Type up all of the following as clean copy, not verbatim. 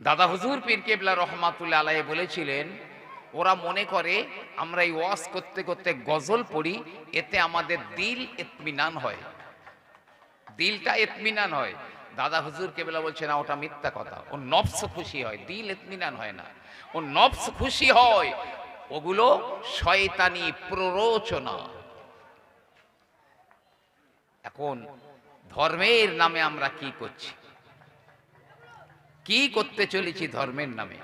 দাদা হুজুর পীর কেবলা রহমাতুল্লাহ আলাইহি বলেছিলেন, ওরা মনে করে আমরা এই ওয়াজ করতে করতে গজল পড়ি, এতে আমাদের দিল ইতমিনান হয়, দিলটা ইতমিনান হয়। দাদা হুজুর কেবলা বলছে না, ওটা মিথ্যা কথা। ও নফস খুশি হয়, দিল ইতমিনান হয় না। ও নফস খুশি হয়, ওগুলো শয়তানি প্ররোচনা। এখন ধর্মের নামে আমরা কি করছি, কি করতে চলেছি ধর্মের নামে?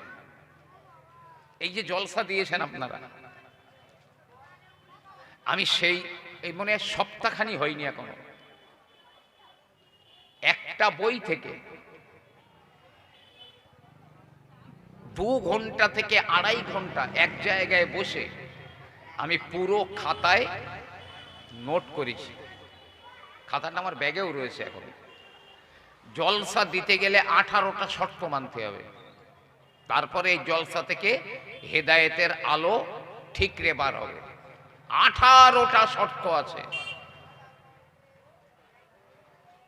এই যে জলসা দিয়েছেন আপনারা, আমি সেই এই মনে হয় সপ্তাহখানি হয়নি এখনো, একটা বই থেকে 2 ঘন্টা থেকে 2.5 ঘন্টা এক জায়গায় বসে আমি পুরো খাতায় নোট করেছি। খাতাটা আমার ব্যাগেও রয়েছে। এখন জলসা দিতে গেলে 18টা শর্ত মানতে হবে, তারপরে এই জলসা থেকে হেদায়েতের আলো ঠিকরে বার হবে। 18টা শর্ত আছে,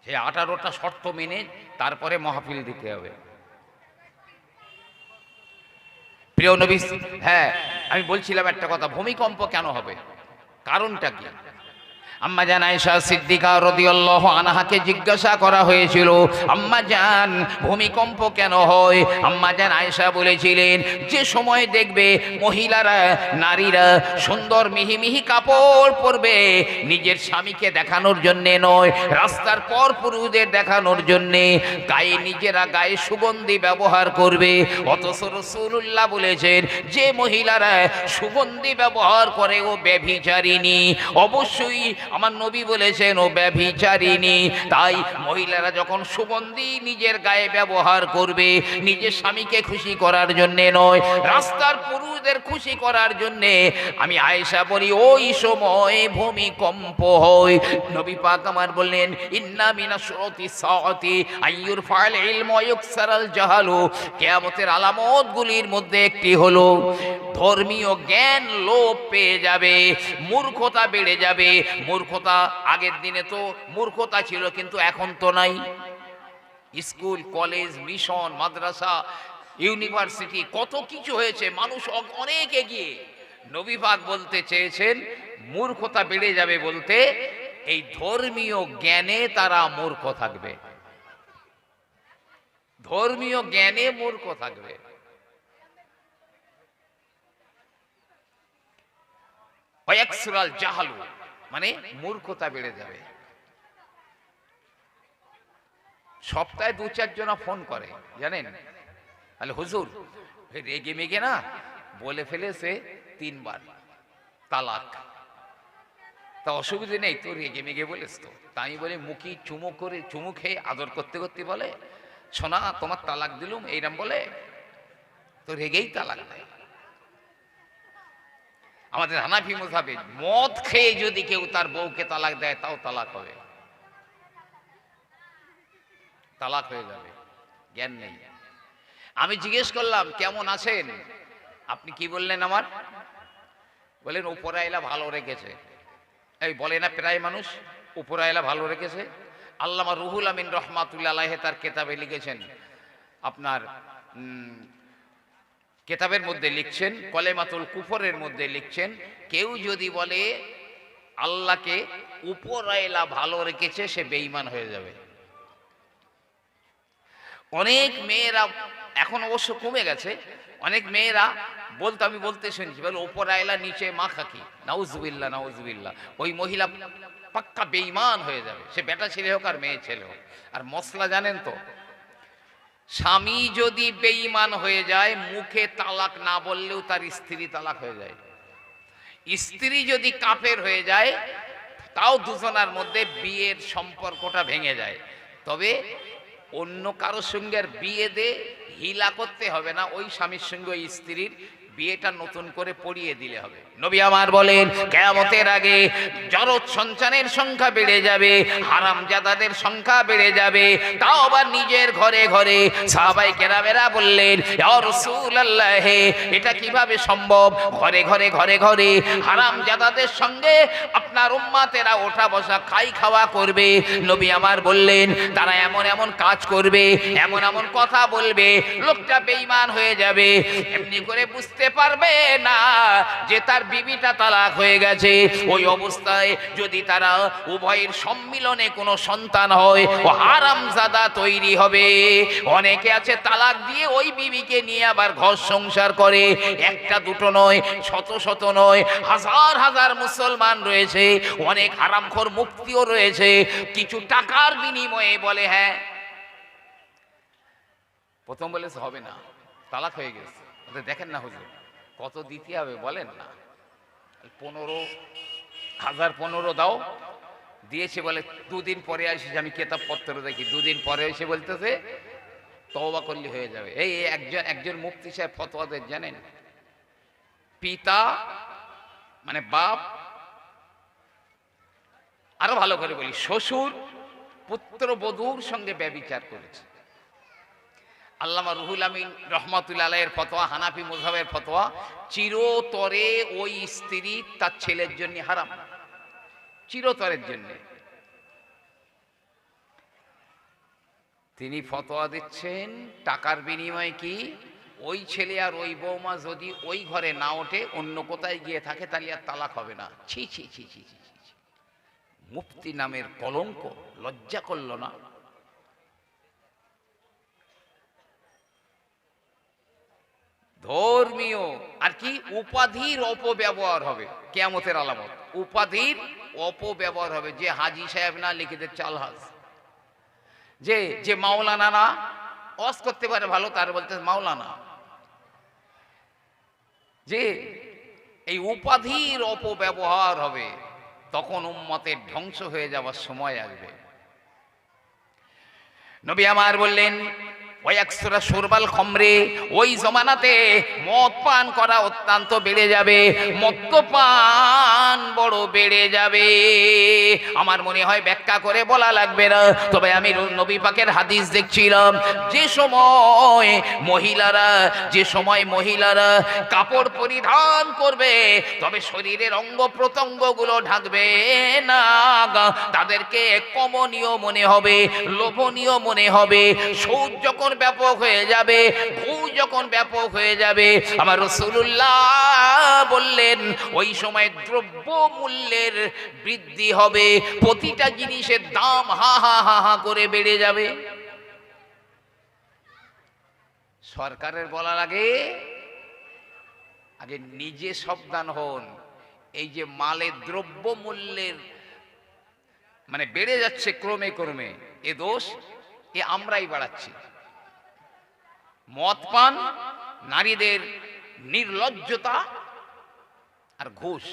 সেই 18টা শর্ত মেনে তারপরে মাহফিল দিতে হবে। প্রিয় নবী, হ্যাঁ আমি বলছিলাম একটা কথা, ভূমিকম্প কেন হবে, কারণটা কি? আম্মা জান আয়েশা সিদ্দিকা রাদিয়াল্লাহু আনহাকে জিজ্ঞাসা করা হয়েছিল, আম্মা জান ভূমিকম্প কেন হয়? আম্মা জান আয়েশা বলেছিলেন, যে সময় দেখবে মহিলারা, নারীরা সুন্দর মিহি মিহি কাপড় পরবে, নিজের স্বামীকে দেখানোর জন্যে নয়, রাস্তার পর পুরুষদের দেখানোর জন্যে, গায়ে নিজেরা গায়ে সুগন্ধি ব্যবহার করবে। অথচ রাসূলুল্লাহ বলেছেন, যে মহিলারা সুগন্ধি ব্যবহার করে ও ব্যভিচারিণী। অবশ্যই আমার নবী বলেছেন ও ব্যভিচারিণী। তাই মহিলারা যখন সুগন্ধি নিজের গায়ে ব্যবহার করবে, নিজের স্বামীকে খুশি করার জন্যে নয়, রাস্তার পুরুষদের খুশি করার জন্যে, আমি আয়েশা বলি ওই সময় ভূমিকম্প হয়। নবী পাক আমার বললেন, ইন্না মিনাশ শুরুতি সাআতি আইয়ুর ফাল ইলম ওয়া ইউকসারাল জাহালু। কিয়ামতের আলামতগুলির মধ্যে একটি হলো ধর্মীয় জ্ঞান লোপ পেয়ে যাবে, মূর্খতা বেড়ে যাবে। মূর্খতা, আগের দিনে তো মূর্খতা ছিল, কিন্তু এখন তো নাই। স্কুল, কলেজ, মিশন, মাদ্রাসা, ইউনিভার্সিটি, কত কিছু হয়েছে, মানুষ অনেক এগিয়ে। নবী পাক বলতে চেয়েছেন মূর্খতা বেড়ে যাবে বলতে, এই ধর্মীয় জ্ঞানে তারা মূর্খ থাকবে, ধর্মীয় জ্ঞানে মূর্খ থাকবে। ওয়াকসুরাল জাহালু মানে মূর্খতা বেড়ে যাবে। সপ্তাহে 2-4 জনা ফোন করে, জানেন, তাহলে হুজুর রেগে মেগে না বলে ফেলেছে 3 বার তালাক, তা অসুবিধে নেই তো, রেগে মেগে বলেছ তো। তা আমি বলি, মুখি চুমু করে, চুমু খেয়ে আদর করতে করতে বলে, সোনা তোমার তালাক দিলুম, এইরকম বলে, তো রেগেই তালাক দেয়। আমাদের হানাফি মাযহাবে মদ খেয়ে যদি কেউ তার বউকে তালাক দেয়, তাও তালাক হবে, তালাক হয়ে যাবে, জ্ঞান নেই। আমি জিজ্ঞেস করলাম কেমন আছেন, আপনি কি বললেন আমার? বলেন উপরাইলা ভালো রেখেছে। এই বলে না প্রায় মানুষ, উপরাইলা ভালো রেখেছে। আল্লামা রুহুল আমিন রহমাতুল্লাহ আলাইহি তার কিতাবে লিখেছেন, আপনার কিতাবের মধ্যে লিখছেন, কলেমাতুল কুফরের মধ্যে লিখছেন, কেউ যদি বলে আল্লাহকে উপরাইলা ভালো রেখেছে, সে বেঈমান হয়ে যাবে। অনেক মেয়েরা, এখন অবশ্য কমে গেছে, অনেক মেয়েরা বলতো, আমি বলতে শুনছি, বলে উপরাইলা নিচে মা খাকি, নাউজুবিল্লাহ নাউজুবিল্লাহ। ওই মহিলা পাক্কা বেঈমান হয়ে যাবে, সে বেটা ছেলে হোক আর মেয়ে ছেলে হোক। আর মশলা জানেন তো, স্বামী যদি বেঈমান হয়ে যায়, মুখে তালাক না বললেও তার স্ত্রী তালাক হয়ে যায়। স্ত্রী যদি কাফের হয়ে যায়, তাও দুজনার মধ্যে বিয়ের সম্পর্কটা ভেঙে যায়। তবে অন্য কারোর সঙ্গে আর বিয়ে দিয়ে হিলা করতে হবে না, ওই স্বামীর সঙ্গে ওই স্ত্রীর বিয়েটা নতুন করে পড়িয়ে দিলে হবে। নবী আমার বলেন কিয়ামতের আগে জরদ সন্তানের সংখ্যা বেড়ে যাবে, হারামজাদাদের সংখ্যা বেড়ে যাবে, তাও আবার নিজের ঘরে ঘরে। সাহাবায়ে কেরামেরা বললেন ইয়া রাসূলুল্লাহ, এটা কিভাবে সম্ভব? ঘরে ঘরে ঘরে ঘরে হারামজাদাদের সঙ্গে আপনার উম্মতেরা ওঠা বসা খাই খাওয়া করবে। নবী আমার বললেন তারা এমন এমন কাজ করবে, এমন এমন কথা বলবে, লোকটা বেঈমান হয়ে যাবে, এমনি করে বুঝতে পারবে না যে তার বিবিটা তালাক হয়ে গেছে। ওই অবস্থায় যদি তারা উভয়ের সম্মিলনে কোনো সন্তান হয়, ও হারামজাদা তৈরি হবে। অনেকে আছে তালাক দিয়ে ওই বিবিকে নিয়ে আবার ঘর সংসার করে। একটা দুটো নয়, শত শত নয়, হাজার হাজার মুসলমান রয়েছে, অনেক হারামখোর মুক্তিও রয়েছে। কিছু টাকার বিনিময়ে বলে হ্যাঁ, প্রথম বলেছে হবে না, তালাক হয়ে গেছে, দেখেন না হুজুর কত দিতে হবে বলেন না, 15,000 15 দাও, দিয়েছে। বলে দুদিন পরে আসিস, আমি কেতাব পত্র দেখি, দুদিন পরে এসে বলতেছে তওবা করলে হয়ে যাবে। এই একজন মুফতি সাহেব ফতোয়া দেন জানেন, পিতা মানে বাপ, আরো ভালো করে বলি শ্বশুর পুত্রবধূর সঙ্গে ব্যভিচার করেছে। আল্লামা রুহুল আমিন রহমাতুল্লাহ আলাইহির ফতোয়া, হানাফি মাযহাবের ফতোয়া, চিরতরে ওই স্ত্রী তার ছেলের জন্য হারাম, চিরতরের জন্য। তিনি ফতোয়া দিচ্ছেন টাকার বিনিময়ে কি ওই ছেলে আর ওই বৌমা যদি ওই ঘরে না ওঠে, অন্য কোথায় গিয়ে থাকে, তাহলে আর তালাক হবে না। ছি ছি ছি ছি ছি, মুফতি নামের কলঙ্ক, লজ্জা করল না? ধর্মীয় আর কি উপাধির অপব্যবহার হবে, কিয়ামতের আলামত। উপাধির অপব্যবহার হবে। যে হাজি সাহেব না লিখে দে চাল হাজ, যে মাওলানা না, ওয়াজ করতে পারে ভালো, তার বলতে মাওলানা। যে এই উপাধির অপব্যবহার হবে, তখন উম্মতের ধ্বংস হয়ে যাওয়ার সময় আসবে। নবী আমার বললেন ওয়াকসুরা শুরবাল খমরে, ওই জমানাতে মদ পান করা অত্যন্ত বেড়ে যাবে, মদ্যপান বড় বেড়ে যাবে। আমার মনে হয় ব্যাখ্যা করে বলা লাগবে না, তবে আমি নবী পাকের হাদিস দেখছিলাম, যে সময় মহিলারা কাপড় পরিধান করবে, তবে শরীরের অঙ্গ প্রত্যঙ্গগুলো ঢাকবে না, তাদেরকে কমনীয় মনে হবে, লোভনীয় মনে হবে। সূদ যখন ব্যাপক হয়ে যাবে, ঘুষ যখন ব্যাপক হয়ে যাবে, আমার রাসূলুল্লাহ বললেন ওই সময় দ্রব্য মূল্যের বৃদ্ধি হবে, প্রতিটা জিনিসের দাম হা হা হা হা করে বেড়ে যাবে। সরকারের বলার আগে নিজে সাবধান হন। এই যে মালের দ্রব্য মূল্যের মানে বেড়ে যাচ্ছে ক্রমে ক্রমে, এ দোষ আমরাই বাড়াচ্ছি। মদ পান, নারীদের নির্লজ্জতা আর ঘুষ,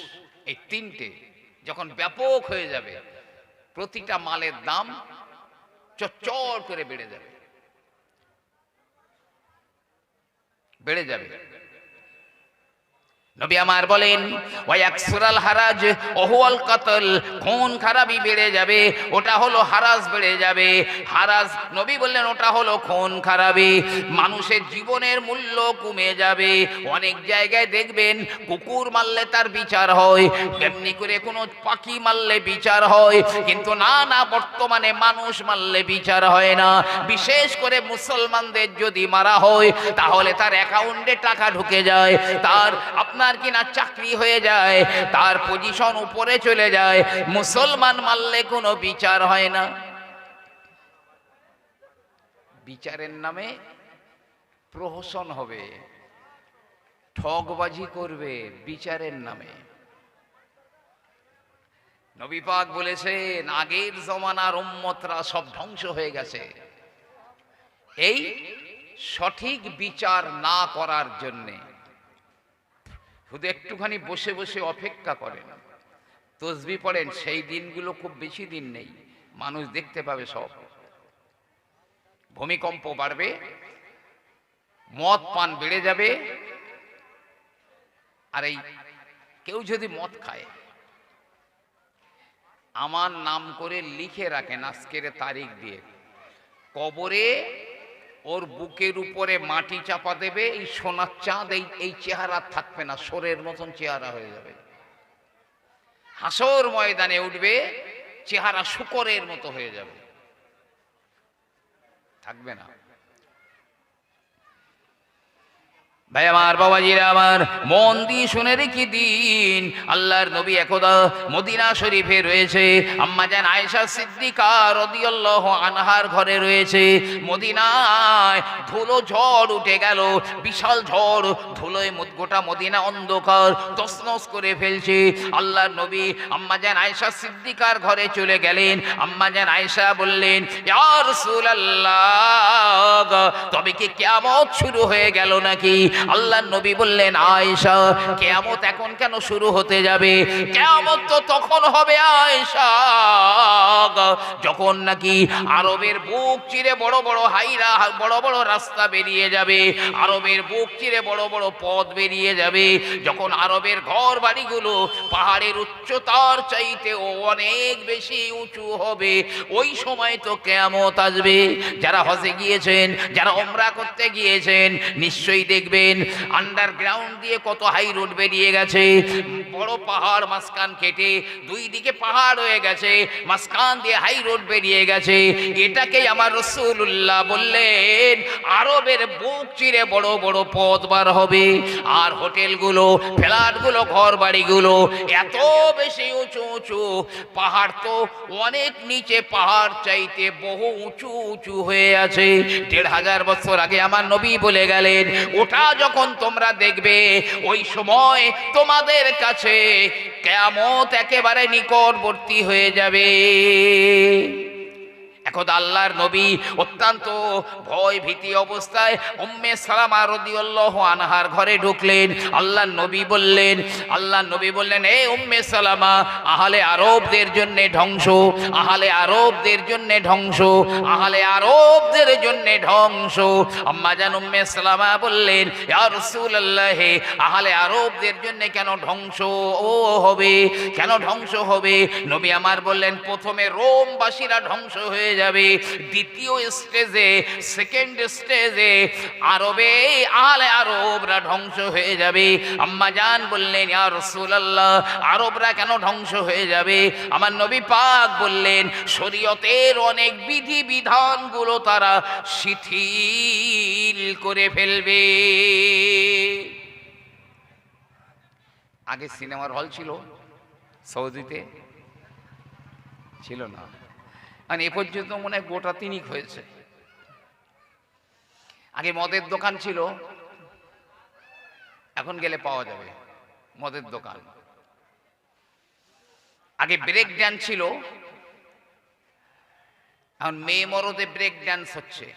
এই তিনটে যখন ব্যাপক হয়ে যাবে, প্রতিটা মালের দাম চচ্চড় করে বেড়ে যাবে। নবী আমার বলেন ওয়াকসুরাল হারাজ ওহুয়াল কতল, খুন খারাপি বেড়ে যাবে, ওটা হলো হারাজ বেড়ে যাবে। হারাজ নবী বললেন ওটা হলো খুন খারাপি। মানুষের জীবনের মূল্য কমে যাবে। অনেক জায়গায় দেখবেন কুকুর মারলে তার বিচার হয়, তেমনি করে কোনো পাখি মারলে বিচার হয়, কিন্তু না বর্তমানে মানুষ মারলে বিচার হয় না। বিশেষ করে মুসলমানদের যদি মারা হয়, তাহলে তার অ্যাকাউন্টে টাকা ঢুকে যায়, তার আপনার কিনা চাকরি হয়ে যায়, তার পজিশন উপরে চলে যায়। মুসলমান মারলে কোনো বিচার হয় না। বিচারের নামে প্রহসন হবে, ঠগবাজি করবে বিচারের নামে। নবী পাক বলেছেন আগের জমানার উম্মতরা সব ধ্বংস হয়ে গেছে এই সঠিক বিচার না করার জন্যে। শুধু একটুখানি বসে বসে অপেক্ষা করেন, তসবিহ পড়েন, সেই দিনগুলো খুব বেশি দিন নেই, মানুষ দেখতে পাবে সব। ভূমিকম্প বাড়বে, মদ পান বেড়ে যাবে, আর এই কেউ যদি মদ খায়, আমার নাম করে লিখে রাখেন আজকের তারিখ দিয়ে, কবরে ওর বুকের উপরে মাটি চাপা দেবে, এই সোনার চাঁদ এই চেহারা থাকবে না, সোরের মতন চেহারা হয়ে যাবে। হাসর ময়দানে উঠবে, চেহারা শুকরের মতো হয়ে যাবে, থাকবে না। ভাই আমার, বাবাজিরা আমার, মন দিয়ে শুনে রেখে দিন, আল্লাহর নবী একদা মদিনা শরীফে রয়েছে, আম্মা জান আয়েশা সিদ্দিকা রাদিয়াল্লাহু আনহার ঘরে রয়েছে। মদিনায় ধুলো ঝড় উঠে গেল, বিশাল ঝড়, ধুলোয় গোটা মদিনা অন্ধকার, তছনছ করে ফেলছে। আল্লাহর নবী আম্মা জান আয়েশা সিদ্দিকার ঘরে চলে গেলেন। আম্মা জান আয়েশা বললেন, ইয়া রাসূলুল্লাহ, তবে কি কিয়ামত শুরু হয়ে গেল নাকি? আল্লাহর নবী বললেন, আয়েশা, কিয়ামত এখন কেন শুরু হতে যাবে? কিয়ামত তো তখন হবে আয়েশা, যখন নাকি আরবের বুক চিরে বড় বড় হাইরা, বড় বড় রাস্তা বেরিয়ে যাবে, আরবের বুক চিরে বড় বড় পথ বেরিয়ে যাবে, যখন আরবের ঘর বাড়িগুলো পাহাড়ের উচ্চতার চাইতে অনেক বেশি উঁচু হবে, ওই সময় তো কিয়ামত আসবে। যারা হজে গিয়েছেন, যারা উমরা করতে গিয়েছেন, নিশ্চয়ই দেখবেন আন্ডারগ্রাউন্ড দিয়ে কত হাই রোড বেরিয়ে গেছে, বড় পাহাড় মাঝখান কেটে দুই দিকে পাহাড় হয়ে গেছে, মাঝখান দিয়ে হাই রোড বেরিয়ে গেছে। এটাকেই আমার রাসূলুল্লাহ বললেন, আরবের বুক চিরে বড় বড় পথ বার হবে, আর হোটেলগুলো, ফ্ল্যাটগুলো, ঘর বাড়িগুলো এত বেশি উঁচু উঁচু, পাহাড় তো অনেক নিচে, পাহাড় চাইতে বহু উঁচু উঁচু হয়ে আছে। ১৫০০ বছর আগে আমার নবী বলে গেলেন, ওটা যখন তোমরা দেখবে, ওই সময় তোমাদের কাছে কিয়ামত একেবারে নিকটবর্তী হয়ে যাবে। এখন আল্লাহর নবী অত্যন্ত ভয় ভীতি অবস্থায় উম্মে সালামা রাদিয়াল্লাহু আনহার ঘরে ঢুকলেন। আল্লাহর নবী বললেন, এ উম্মে সালামা, আহলে আরবদের জন্য ধ্বংস, আহলে আরবদের জন্য ধ্বংস, আহলে আরবদের জন্য ধ্বংস। আম্মা জান উম্মে সালামা বললেন, ইয়া রাসূলুল্লাহ, আহলে আরবদের জন্য কেন ধ্বংস হবে, কেন ধ্বংস হবে? নবী আমার বললেন, প্রথমে রোমবাসীরা ধ্বংস হয়ে যাবে, দ্বিতীয় স্টেজে, সেকেন্ড স্টেজে আরবে আহলে আরবরা ধ্বংস হয়ে যাবে। আম্মা জান বললেন, ইয়া রাসূলুল্লাহ, আরবরা কেন ধ্বংস হয়ে যাবে? আমার নবী পাক বললেন, শরীয়তের অনেক বিধি বিধানগুলো তারা শিথিল করে ফেলবে। আগে সিনেমার হল ছিল সৌদিতে, ছিল না, আর এ পর্যন্ত মনে হয় গোটা ৩ হয়েছে। আগে মদের দোকান ছিল, এখন গেলে পাওয়া যাবে মদের দোকান। আগে ব্রেক ড্যান্স ছিল, এখন মেয়ে মরদে ব্রেক ড্যান্স হচ্ছে।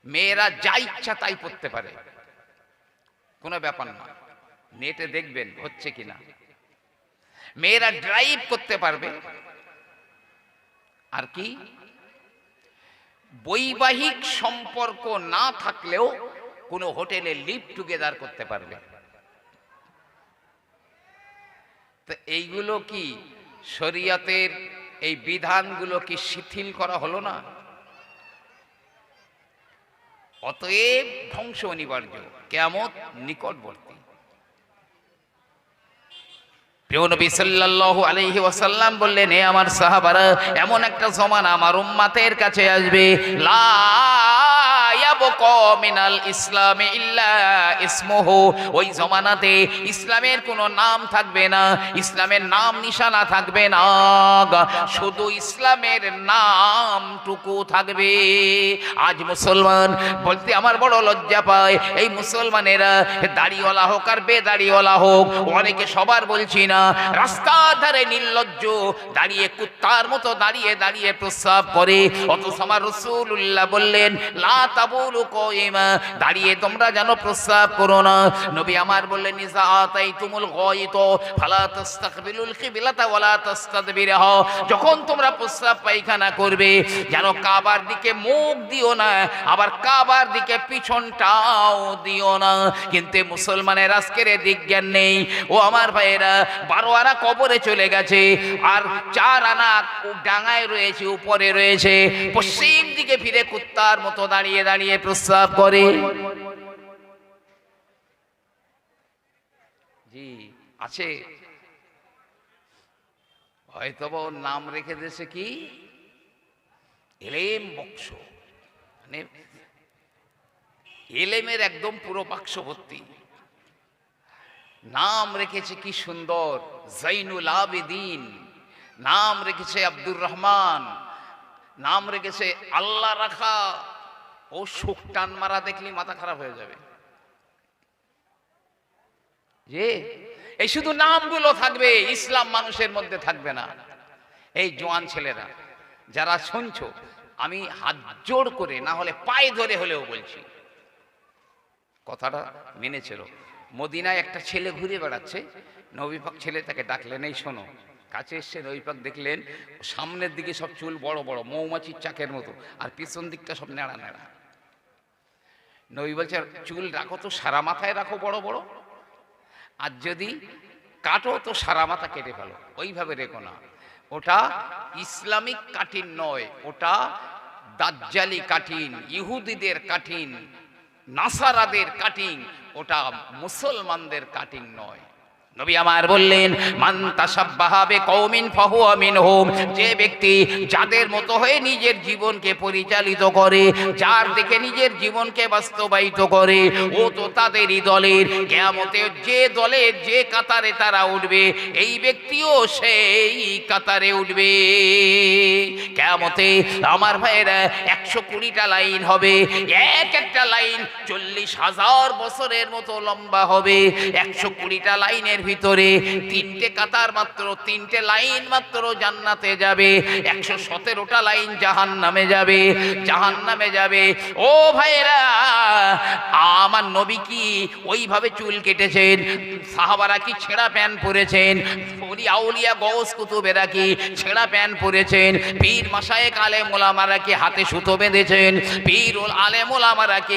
মেয়েরা যা ইচ্ছা তাই করতে পারে, কোনো ব্যাপার না, নেটে দেখবেন হচ্ছে কিনা। মেয়েরা ড্রাইভ করতে পারবে, আর কি বৈবাহিক সম্পর্ক না থাকলেও কোনো হোটেলে লিভ টুগেদার করতে পারবে। তো এইগুলো কি শরীয়তের এই বিধানগুলো কি শিথিল করা হলো না? অতএব ধ্বংস অনিবার্য, কিয়ামত নিকটবর্তী। প্রিয় নবী সাল্লাল্লাহু আলাইহি ওয়াসাল্লাম বললেন, হে আমার সাহাবারা, এমন একটা জমানা আমার উম্মতের কাছে আসবে, লা ইয়াবকা মিনাল ইসলামি ইল্লা ইসমুহু, ওই জমানাতে ইসলামের কোনো নাম থাকবে না, ইসলামের নাম নিশানা থাকবে না, শুধু ইসলামের নামটুকু থাকবে। আজ মুসলমান বলতে আমার বড় লজ্জা পায়, এই মুসলমানেরা দাড়িওয়ালা হোক আর বেদাড়িওয়ালা হোক, অনেকে সবার বলছি না, রাস্তার ধারে নির্লজ্জ দাঁড়িয়ে কুত্তার মতো দাঁড়িয়ে দাঁড়িয়ে প্রস্রাব করে। অথচ আমার রাসূলুল্লাহ বললেন, লা তাবুল বাউলু কাইমা, দাঁড়িয়ে তোমরা যেন প্রস্রাব করো না। নবী আমার বললেন ইজা আতাইতুমুল গায়িত ফালা তাস্তাকবিলুল কিবলাতা ওয়ালা তাস্তাদবিরহা, যখন তোমরা প্রস্রাব পায়খানা করবে যেন কাবার দিকে মুখ দিও না, আবার কাবার দিকে পিছনটাও দিও না। কিন্তু মুসলমানের আজকের দিক জ্ঞান নেই। ও আমার ভাইয়েরা, 12 আনা কবরে চলে গেছে, আর 4 আনা ডাঙায় রয়েছে, উপরে রয়েছে, পশ্চিম দিকে ফিরে কুত্তার মতো দাঁড়িয়ে দাঁড়িয়ে প্রস্রাব করে। জি আছে, হয়তো ওর নাম রেখে দিয়েছে কি এলেম বক্স, মানে এলেমের একদম পুরো বাক্স ভর্তি। নাম রেখেছে কি সুন্দর, জাইনুল আবেদিন, নাম রেখেছে আব্দুর রহমান, নাম রেখেছে আল্লাহ রাখা। ও শোক টান মারা দেখলি মাথা খারাপ হয়ে যাবে। যে এই শুধু নামগুলো থাকবে, ইসলাম মানুষের মধ্যে থাকবে না। এই জোয়ান ছেলেরা যারা শুনছো, আমি হাত জোড় করে না হলে পায়ে ধরে হলেও বলছি, কথাটা মেনেছিল। মদিনায় একটা ছেলে ঘুরে বেড়াচ্ছে, নবী পাক ছেলে তাকে ডাকলেন, এই শোনো। কাছে এসছে, নবী পাক দেখলেন সামনের দিকে সব চুল বড় বড় মৌমাছির চাকের মতো, আর পিছন দিকটা সব নেড়া নেড়া। নবী বলছে চুল রাখো তো সারা মাথায় রাখো বড় বড়, আর যদি কাটো তো সারা মাথা কেটে ফেলো, ওইভাবে রেখো না। ওটা ইসলামিক কাটিন নয়, ওটা দাজ্জালি কাটিন, ইহুদিদের কাটিন, নাসারাদের কাটিং, ওটা মুসলমানদের কাটিং নয়। নবী আমার বললেন মান তাশাব্বাহা বিকওমিন ফাহুয়া মিনহুম, যে ব্যক্তি যাদের মতো হয়ে নিজের জীবনকে পরিচালিত করে, যার দিকে নিজের জীবনকে বাস্তবায়িত করে, ও তো তাদেরই দলের। কিয়ামতে যে দলের যে কাতারে তারা উঠবে, এই ব্যক্তিও সেই কাতারে উঠবে। কিয়ামতে আমার ভাইয়েরা 120টা লাইন হবে, এক একটা লাইন 40,000 বছরের মতো লম্বা হবে। 120টা লাইনের ভিতরে 3টে কাতার মাত্র, 3টে লাইন মাত্র জান্নাতে যাবে, 117টা লাইন জাহান্নামে যাবে, জাহান্নামে যাবে। ও ভাইরা, আমার নবী কি ওইভাবে চুল কেটেছেন? সাহাবারা কি ছেঁড়া প্যান্ট পরেছেন? ওলি আউলিয়া গৌস কুতুবেরা কি ছেঁড়া প্যান্ট পরেছেন? পীর মাশায়েখ আলেম ওলামারা কি হাতে সুতো বেঁধেছেন? পীর আলেম ওলামারা কি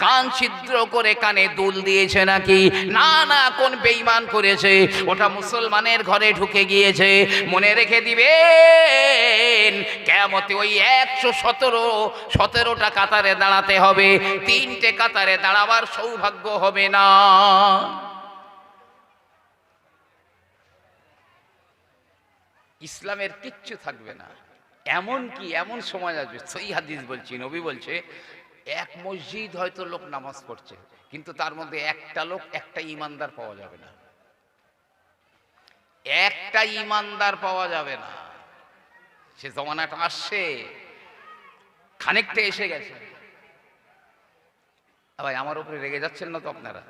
কান ছিদ্র করে কানে দুল দিয়েছে নাকি? না না, কোন বেঈমান করেছে, ওটা মুসলমানের ঘরে ঢুকে গিয়েছে। মনে রেখে দিবেন, কিয়ামতে ওই 117টা কাতারে দাঁড়াতে হবে, 3টে কাতারে দাঁড়াবার সৌভাগ্য হবে না। ইসলামের কিচ্ছু থাকবে না। এমন কি এমন সময় আসবে, সহিহ হাদিস বলছি, নবী বলছে এক মসজিদ হয়তো লোক নামাজ পড়ছে, কিন্তু তার মধ্যে একটা লোক, একটা ইমানদার পাওয়া যাবে না, একটা ইমানদার পাওয়া যাবে না। সে জমানাটা আসছে, খানিকটা এসে গেছে। ভাই আমার উপরে রেগে যাচ্ছেন না তো আপনারা?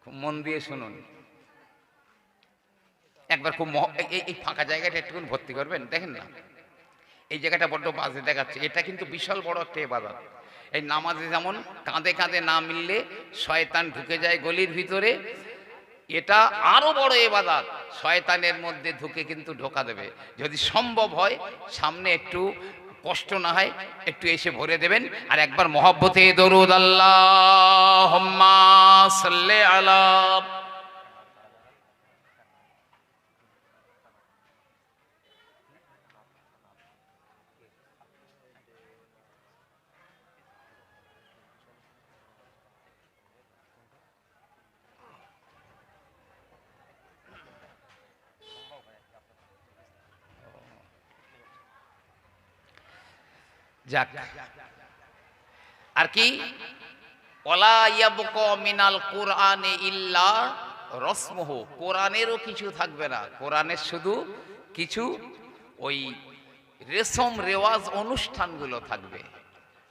খুব মন দিয়ে শুনুন, একবার খুব এই ফাঁকা জায়গাটা একটুখানি ভর্তি করবেন। দেখেন না, এই জায়গাটা বড্ড বাজে দেখাচ্ছে, এটা কিন্তু বিশাল বড় একটা ইবাদত। এই নামাজে যেমন কাঁধে কাঁধে না মিললে শয়তান ঢুকে যায় গলির ভিতরে, এটা আরো বড় ইবাদত। শয়তানের মধ্যে ঢুকে কিন্তু ঢোকা দেবে। যদি সম্ভব হয় সামনে একটু কষ্ট না হয় একটু এসে ভরে দেবেন, আর একবার মহব্বতে দরুদ আল্লাহুম্মা সাল্লি আলা। যাক, আর কি ওয়ালা ইয়াবকা মিনাল কুরআনি ইল্লা রসমুহু, কোরআনেরও কিছু থাকবে না, কোরআনের শুধু কিছু ওই রেশম রেওয়াজ অনুষ্ঠানগুলো থাকবে।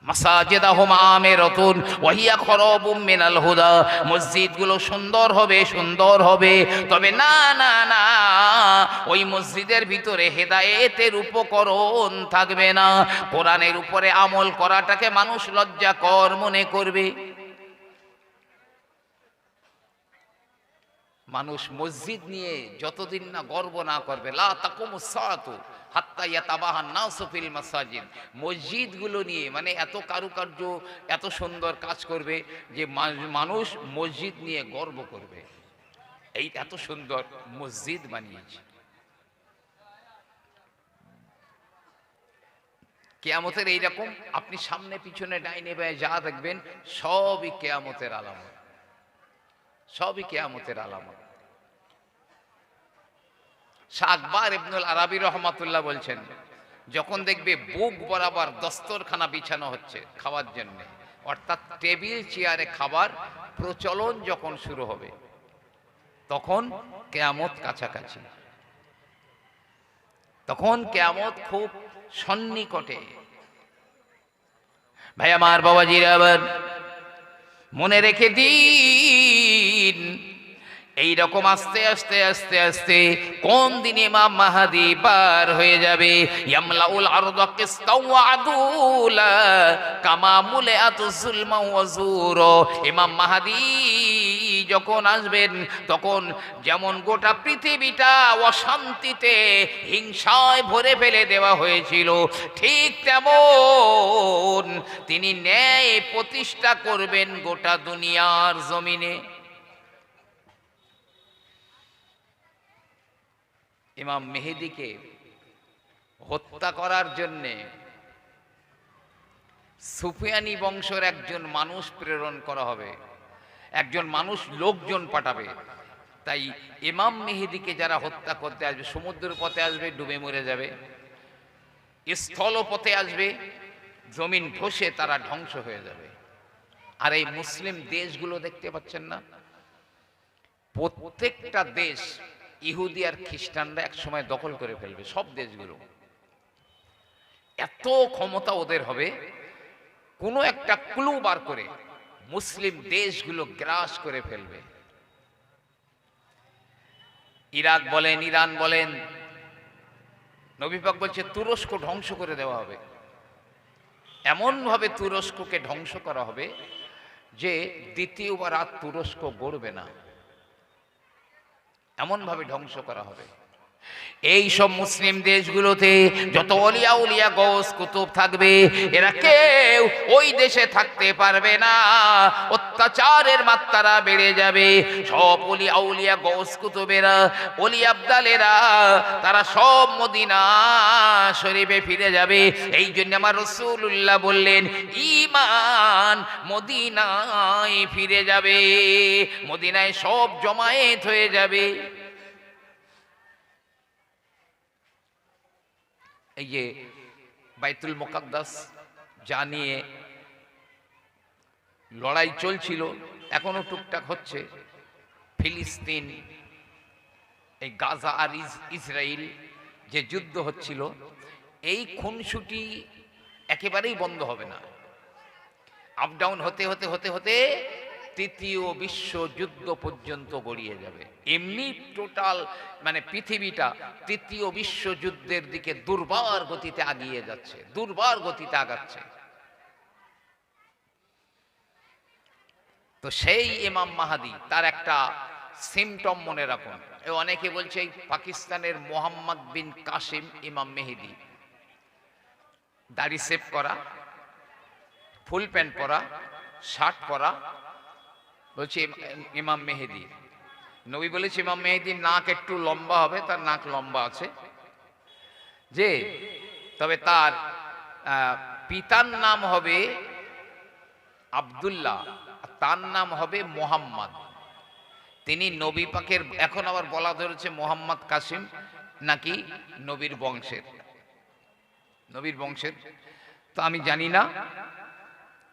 মাসাজিদাহুম আমিরাতুন ওয়া হিয়া খরাবুম মিনাল হুদা, মসজিদগুলো সুন্দর হবে, সুন্দর হবে, তবে না না না, ওই মসজিদের ভিতরে হেদায়েতের উপকরণ থাকবে না। কোরআনের উপরে আমল করাটাকে মানুষ লজ্জাকর মনে করবে। মানুষ মসজিদ নিয়ে যতদিন না গর্ব না করবে, লা তাকুমুস সাআতু হাত্তা ইয়াতাবাহান নাসু ফিল মাসাজিদ, মসজিদগুলো নিয়ে মানে এত কারুকার্য, এত সুন্দর কাজ করবে যে মানুষ মসজিদ নিয়ে গর্ব করবে, এই এত সুন্দর মসজিদ বানিয়েছে। কিয়ামতের এইরকম আপনি সামনে পিছনে ডাইনে বাঁয়ে যা দেখবেন সবই কিয়ামতের আলামত, সবই কিয়ামতের আলামত। শাহ আকবর ইবনুল আরাবী রহমাতুল্লাহ বলছেন, যখন দেখবে বুক বরাবর দস্তরখানা বিছানো হচ্ছে খাওয়ার জন্য, অর্থাৎ টেবিল চেয়ারে খাবার প্রচলন যখন শুরু হবে, তখন কিয়ামত কাছাকাছি, তখন কিয়ামত খুব সন্নিকটে। ভাই আমার, বাবাজিরা, আবার মনে রেখে দিন, এইরকম আস্তে আস্তে আস্তে আস্তে কোন দিন ইমাম মাহদী বার হয়ে যাবে। ইয়ামলাউল আরদা কিসতাও ওয়া আদুলা কামা মুলিআতুজ যুলমা ওয়া যুরা, ইমাম মাহদী যখন আসবেন তখন যেমন গোটা পৃথিবীটা অশান্তিতে হিংসায় ভরে ফেলে দেওয়া হয়েছিল, ঠিক তেমন তিনি ন্যায় প্রতিষ্ঠা করবেন গোটা দুনিয়ার জমিনে। ইমাম মেহেদীকে হত্যা করার জন্যে সুফিয়ানি বংশের একজন মানুষ প্রেরণ করা হবে, একজন মানুষ লোকজন পাঠাবে। তাই ইমাম মেহেদীকে যারা হত্যা করতে আসবে, সমুদ্রের পথে আসবে ডুবে মরে যাবে, স্থল পথে আসবে জমিন ধসে তারা ধ্বংস হয়ে যাবে। আর এই মুসলিম দেশগুলো দেখতে পাচ্ছেন না, প্রত্যেকটা দেশ ইহুদি আর খ্রিস্টানরা এক সময় দখল করে ফেলবে, সব দেশগুলো। এত ক্ষমতা ওদের হবে, কোনো একটা ক্লু বার করে মুসলিম দেশগুলো গ্রাস করে ফেলবে। ইরাক বলেন, ইরান বলেন, নবী পাক বলছে তুরস্ক ধ্বংস করে দেওয়া হবে। এমন ভাবে তুরস্ককে ধ্বংস করা হবে যে দ্বিতীয়বার আর তুরস্ক গড়বে না, এমন ভাবে ধ্বংস করা হবে। এই সব মুসলিম দেশগুলোতে যত অলিয়া উলিয়া গৌস কুতুব থাকবে, এরা কেউ ওই দেশে থাকতে পারবে না, অত্যাচারের মাত্রা বেড়ে যাবে। সব অলিয়া উলিয়া গৌস কুতুবেরা, অলি আবদালেরা, তারা সব মদিনা শরীফে ফিরে যাবে। এই জন্য আমার রাসূলুল্লাহ বললেন, ঈমান মদিনায় ফিরে যাবে, মদিনায় সব জমায়েত হয়ে যাবে। এই যে বাইতুল মুকাদ্দাস যা নিয়ে লড়াই চলছিল, এখনো টুকটাক হচ্ছে, ফিলিস্তিন, এই গাজা আর ইসরায়েল যে যুদ্ধ হচ্ছিল, এই খুনসুটি একেবারেই বন্ধ হবে না। আপ ডাউন হতে হতে হতে হতে তৃতীয় বিশ্বযুদ্ধ পর্যন্ত গড়িয়ে যাবে। এমনি টোটাল মানে পৃথিবীটা তৃতীয় বিশ্বযুদ্ধের দিকে দুর্বার গতিতে আগিয়ে যাচ্ছে, দুর্বার গতিতে আগাচ্ছে। তো সেই ইমাম মাহদী, তার একটা সিমটম মনে রাখুন। অনেকে বলছে পাকিস্তানের মোহাম্মদ বিন কাসিম ইমাম মেহেদী, দাড়ি সেভ করা, ফুল প্যান্ট পরা, শার্ট পরা, বলছে ইমাম মেহেদী। নবী বলেছে ইমাম মেহেদীর নাক একটু লম্বা হবে, তার নাক লম্বা আছে যে, তবে তার পিতার নাম হবে আব্দুল্লাহ, তার নাম হবে মোহাম্মদ। তিনি নবী পাকের, এখন আবার বলা ধরেছে মোহাম্মদ কাসিম নাকি নবীর বংশের, নবীর বংশের, তো আমি জানি না।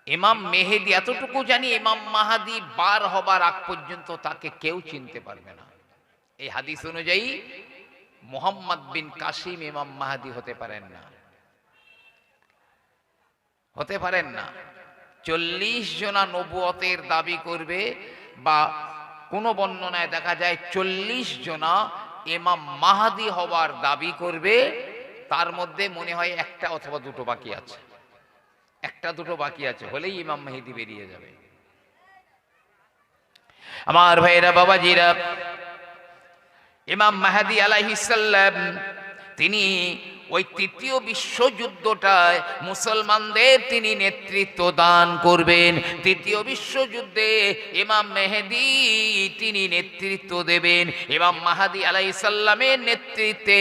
ইমাম মেহেদী, এতটুকু জানি, ইমাম মাহদী বার হবার আগ পর্যন্ত তাকে কেউ চিনতে পারবে না। এই হাদিস অনুযায়ী মোহাম্মদ বিন কাসিম ইমাম মাহদী হতে পারেন না। হতে পারেন না। 40 জনা নবুয়তের দাবি করবে, বা কোনো বর্ণনায় দেখা যায় 40 জনা ইমাম মাহদি হওয়ার দাবি করবে, তার মধ্যে মনে হয় একটা অথবা দুটো বাকি আছে, একটা দুটো বাকি আছে, হলেই ইমাম মেহেদি বেরিয়ে যাবে। আমার ভাইরা বাবাজিরা, ইমাম মাহদি আলাইহিস সালাম তিনি ওই তৃতীয় বিশ্বযুদ্ধটায় মুসলমানদের তিনি নেতৃত্ব দান করবেন। তৃতীয় বিশ্বযুদ্ধে ইমাম মেহেদি তিনি নেতৃত্ব দেবেন। ইমাম মাহদি আলাইহিস সালামের নেতৃত্বে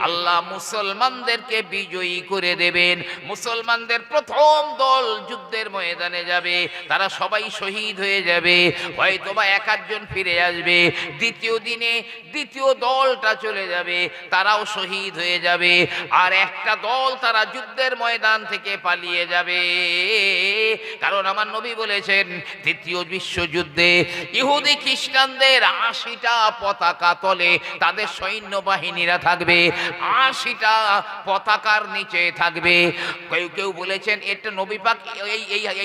আল্লাহ মুসলমানদেরকে বিজয়ী করে দেবেন। মুসলমানদের প্রথম দল যুদ্ধের ময়দানে যাবে, তারা সবাই শহীদ হয়ে যাবে, হয়তোবা এক আধজন ফিরে আসবে। দ্বিতীয় দিনে দ্বিতীয় দলটা চলে যাবে, তারাও শহীদ হয়ে যাবে। আর একটা দল তারা যুদ্ধের ময়দান থেকে পালিয়ে যাবে। কারণ আমার নবী বলেছেন, তৃতীয় বিশ্বযুদ্ধে ইহুদি খ্রিস্টানদের 80টা পতাকা তলে তাদের সৈন্যবাহিনীরা থাকবে, 80টা পতাকার নিচে থাকবে। কেউ কেউ বলেছেন এটা নবী পাক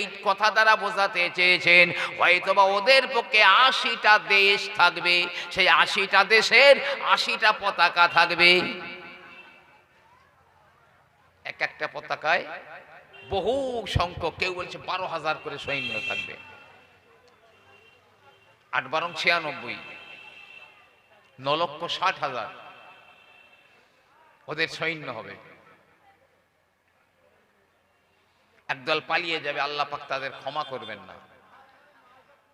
এই কথা দ্বারা বোঝাতে চেয়েছেন হয়তোবা ওদের পক্ষে 80টা দেশ থাকবে, সেই 80টা দেশের 80টা পতাকা থাকবে। এক একটা পতাকায় বহু সংখ্যক, কেউ বলছে 12,000 করে সৈন্য থাকবে, 8×12 9,60,000 ওদের সৈন্য হবে। একদল পালিয়ে যাবে, আল্লাহ পাক তাদের ক্ষমা করবেন না।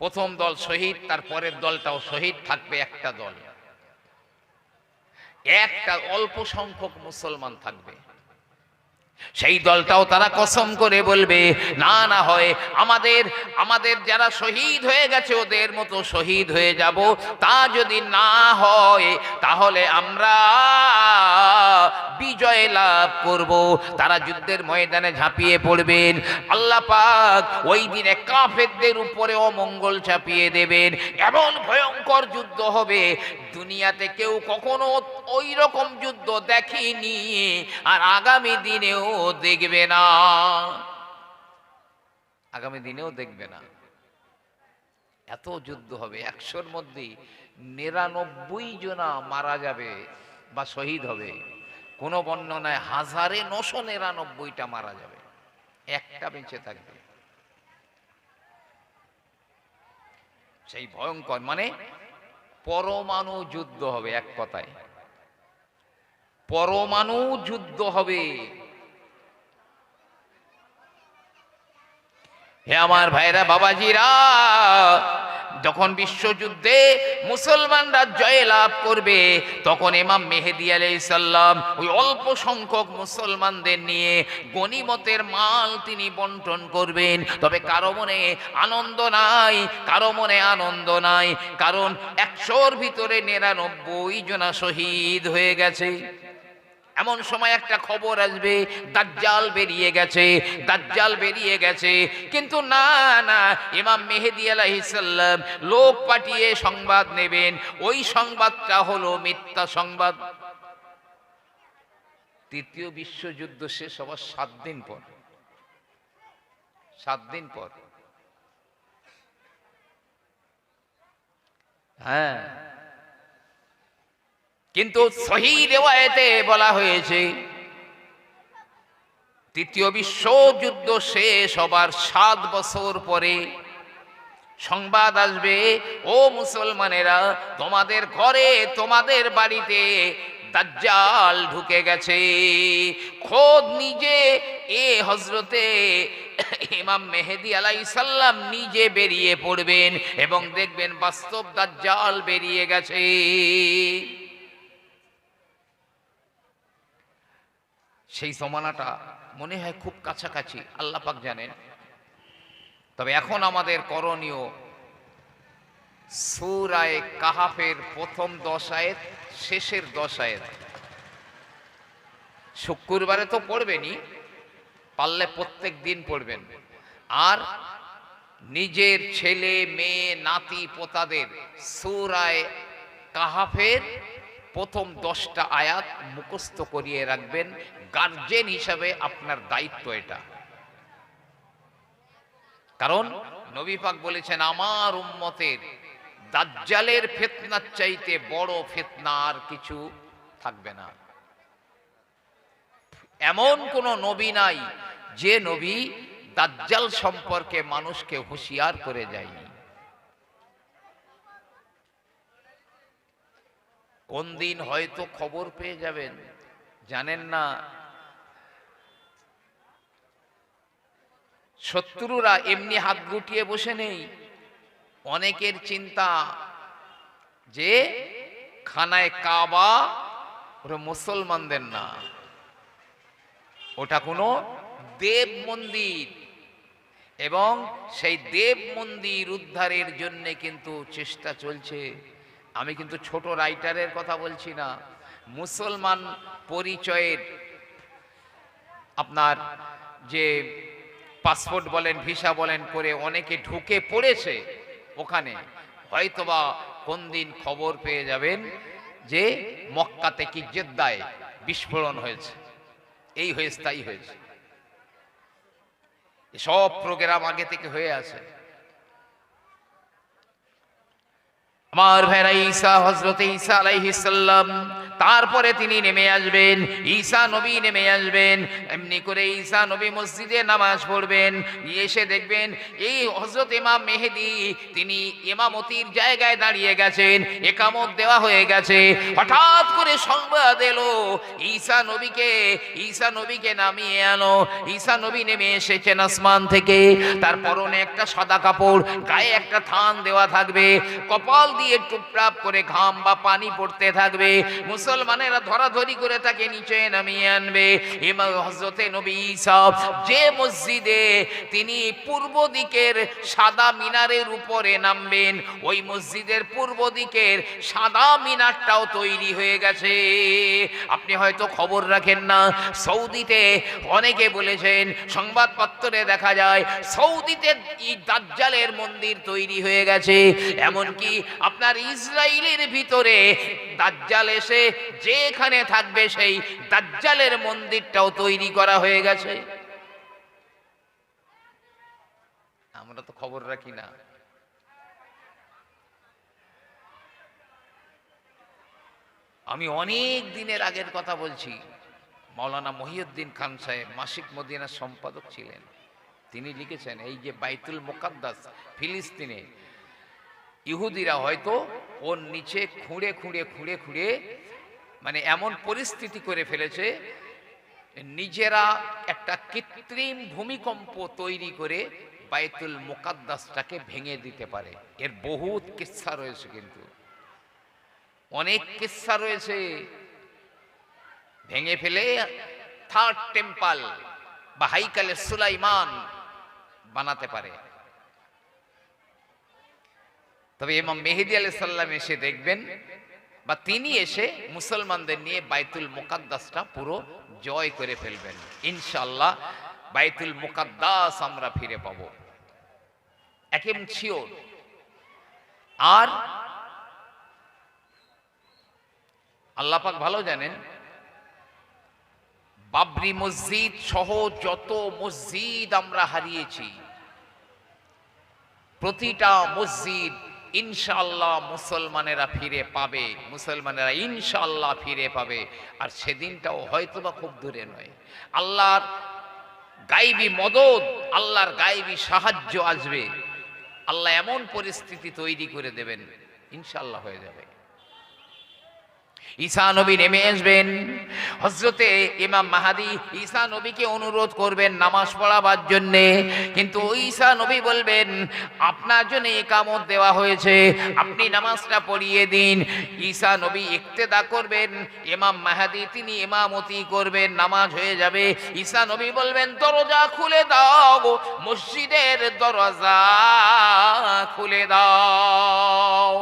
প্রথম দল শহীদ, তারপরের দলটাও শহীদ, থাকবে একটা দল, একটা অল্প সংখ্যক মুসলমান থাকবে। সেই দলটাও তারা কসম করে বলবে, না না হয় আমাদের যারা শহীদ হয়ে গেছে ওদের মতো শহীদ হয়ে যাব, তা যদি না হয় তাহলে আমরা বিজয় লাভ করব। তারা যুদ্ধের ময়দানে ঝাঁপিয়ে পড়বেন। আল্লাহ পাক ওই দিনে কাফেরদের উপরে অমঙ্গল চাপিয়ে দেবেন। এমন ভয়ঙ্কর যুদ্ধ হবে, দুনিয়াতে কেউ কখনো ওই রকম যুদ্ধ দেখেনি, আর আগামী দিনেও দেখবে না, আগামী দিনেও দেখবে না। এত যুদ্ধ হবে, 100-র মধ্যে 99 জনা মারা যাবে বা শহীদ হবে। কোন বর্ণনায় 1999টা মারা যাবে, একটা বেঁচে থাকবে। সেই ভয়ঙ্কর, মানে পরমাণু যুদ্ধ হবে, এক কথায় পরমাণু যুদ্ধ হবে। হে আমার ভাইরা বাবাজিরা, যখন বিশ্বযুদ্ধে মুসলমানরা জয় লাভ করবে, তখন ইমাম মেহেদী আলাইহিস সালাম ওই অল্প সংখ্যক মুসলমানদের নিয়ে গনিমতের মাল তিনি বন্টন করবেন। তবে কারো মনে আনন্দ নাই, কারো মনে আনন্দ নাই, কারণ 100-র ভিতরে 99 জনা শহীদ হয়ে গেছে। এমন সময় একটা খবর আসবে, দাজ্জাল বেরিয়ে গেছে, দাজ্জাল বেরিয়ে গেছে। কিন্তু না না, ইমাম মেহেদী আলাইহিস সালাম লোক পাঠিয়ে সংবাদ নেবেন, ওই সংবাদটা হলো মিথ্যা সংবাদ। তৃতীয় বিশ্বযুদ্ধ শেষ হবার 7 দিন পর, 7 দিন পর, হ্যাঁ, কিন্তু সহিহ রিওয়ায়েতে বলা হয়েছে তৃতীয় বিশ্বযুদ্ধ শেষ হবার 7 বছর পরে সংবাদ আসবে, ও মুসলমানেরা, তোমাদের ঘরে তোমাদের বাড়িতে দাজ্জাল ঢুকে গেছে। খোদ নিজে হযরতে ইমাম মেহেদী আলাইহিস সালাম নিজে বেরিয়ে পড়বেন এবং দেখবেন বাস্তব দাজ্জাল বেরিয়ে গেছে। সেই জমানাটা মনে হয় খুব কাছাকাছি, আল্লাহ পাক জানেন। তবে এখন আমাদের করণীয় সূরা কাহাফের প্রথম 10 আয়াত, শেষের 10 আয়াত। শুক্রবারে তো পড়বেনই, পারলে প্রত্যেক দিন পড়বেন। আর নিজের ছেলে মেয়ে নাতি পোতাদের সূরা কাহাফের প্রথম 10টা আয়াত মুখস্থ করিয়ে রাখবেন। গার্জেন হিসাবে আপনার দায়িত্ব এটা। কারণ নবী পাক বলেছেন আমার উম্মতের দাজ্জালের ফিতনার চাইতে বড় ফিতনা আর কিছু থাকবে না। এমন কোন নবী নাই যে নবী দাজ্জাল সম্পর্কে মানুষকে হুঁশিয়ার করে যায়নি। কোন দিন হয়তো খবর পেয়ে যাবেন, জানেন না। শত্রুরা এমনি হাত গুটিয়ে বসে নেই। অনেকের চিন্তা যে খানায় কাবা ওটা মুসলমানদের না, ওটা কোনো দেব মন্দির, এবং সেই দেব মন্দির উদ্ধারের জন্য কিন্তু চেষ্টা চলছে। আমি কিন্তু ছোট রাইটারের কথা বলছি না, মুসলমান পরিচয়ের আপনার যে পাসপোর্ট বলেন ভিসা বলেন করে অনেকে ঢুকে পড়েছে ওখানে। হয়তোবা কোন দিন খবর পেয়ে যাবেন যে মক্কাতে কি জেদ্দায় বিস্ফোরণ হয়েছে, এই হয়েছে তাই হয়েছে। সব প্রোগ্রাম আগে থেকে হয়ে আছে। আমার ভাইরা, ঈসা হযরত ঈসা আলাইহিস সালাম, তারপরে তিনি নেমে আসবেন, ঈসা নবী নেমে আসবেন। এমনি করে ঈসা নবী মসজিদে নামাজ পড়বেন, এসে দেখবেন এই হযরত ইমাম মেহেদী তিনি ইমামতির জায়গায় দাঁড়িয়ে গেছেন, একামত দেওয়া হয়ে গেছে। হঠাৎ করে সংবাদ এলো ঈসা নবীকে নামিয়ে আনো। ঈসা নবী নেমে এসেছেন আসমান থেকে, তার পরনে একটা সাদা কাপড়, গায়ে একটা থান দেওয়া থাকবে, কপাল দিয়ে টুপটাপ করে ঘাম বা পানি পড়তে থাকবে। মুসলমানেরা ধরাধরি করে তাকে নিচে নামিয়ে আনবে। ইমাম হযরতে নবী ঈসা যে মসজিদে তিনি পূর্ব দিকের সাদা মিনারের উপরে নামবেন, ওই মসজিদের পূর্ব দিকের সাদা মিনারটাও তৈরি হয়ে গেছে। আপনি হয়তো খবর রাখেন না, সৌদিতে অনেকে বলেছেন, সংবাদপত্রে দেখা যায় সৌদিতে দাজ্জালের মন্দির তৈরি হয়ে গেছে। এমনকি আপনার ইসরায়েলের ভিতরে দাজ্জাল এসে যেখানে থাকবে সেই দাজ্জালের মন্দিরটাও তৈরি করা হয়ে গেছে। আমরা তো খবর রাখি না। আমি অনেক দিনের আগের কথা বলছি, মাওলানা মহিউদ্দিন খান সাহেব মাসিক মদিনার সম্পাদক ছিলেন। তিনি লিখেছেন এই যে বাইতুল মুকাদ্দাস ফিলিস্তিনে ইহুদিরা হয়তো ওর নিচে খুঁড়ে খুঁড়ে খুঁড়ে খুঁড়ে মানে এমন পরিস্থিতি করে ফেলেছে, নিজেরা একটা কৃত্রিম ভূমিকম্প তৈরি করে বাইতুল মুকাদ্দাসটাকে ভেঙে দিতে পারে। এর বহুত কিচ্ছা রয়েছে, কিন্তু অনেক কিচ্ছা রয়েছে। ভেঙে ফেলে থার্ড টেম্পল বা হাইকালে সুলাইমান বানাতে পারে। তবে ইমাম মেহেদী আলাইহিস সালাম এসে দেখবেন, বা তিনি এসে মুসলমানদের নিয়ে বাইতুল মুকাদ্দাসটা পুরো জয় করে ফেলবেন। ইনশাআল্লাহ বাইতুল মুকাদ্দাস আমরা ফিরে পাব, একেম শিওর। আর আল্লাহ পাক ভালো জানেন, বাবরি মসজিদ সহ যত মসজিদ আমরা হারিয়েছি, প্রতিটা মসজিদ ইনশাআল্লাহ মুসলমানেরা ফিরে পাবে, মুসলমানেরা ইনশাআল্লাহ ফিরে পাবে। আর সেদিনটাও হয়তোবা খুব দূরে নয়। আল্লাহর গায়বী মদদ, আল্লাহর গায়বী সাহায্য আসবে। আল্লাহ এমন পরিস্থিতি তৈরি করে দেবেন, ইনশাআল্লাহ হয়ে যাবে। ঈসা নবী নেমে আসবেন। হযরতে ইমাম মাহদী ঈসা নবীকে অনুরোধ করবেন নামাজ পড়াবার জন্য, কিন্তু ঈসা নবী বলবেন আপনার জন্য ইকামত দেওয়া হয়েছে, আপনি নামাজটা পড়িয়ে দিন। ঈসা নবী ইক্তেদা করবেন, ইমাম মাহদী তিনি ইমামতি করবেন, নামাজ হয়ে যাবে। ঈসা নবী বলবেন দরজা খুলে দাও, মসজিদের দরজা খুলে দাও।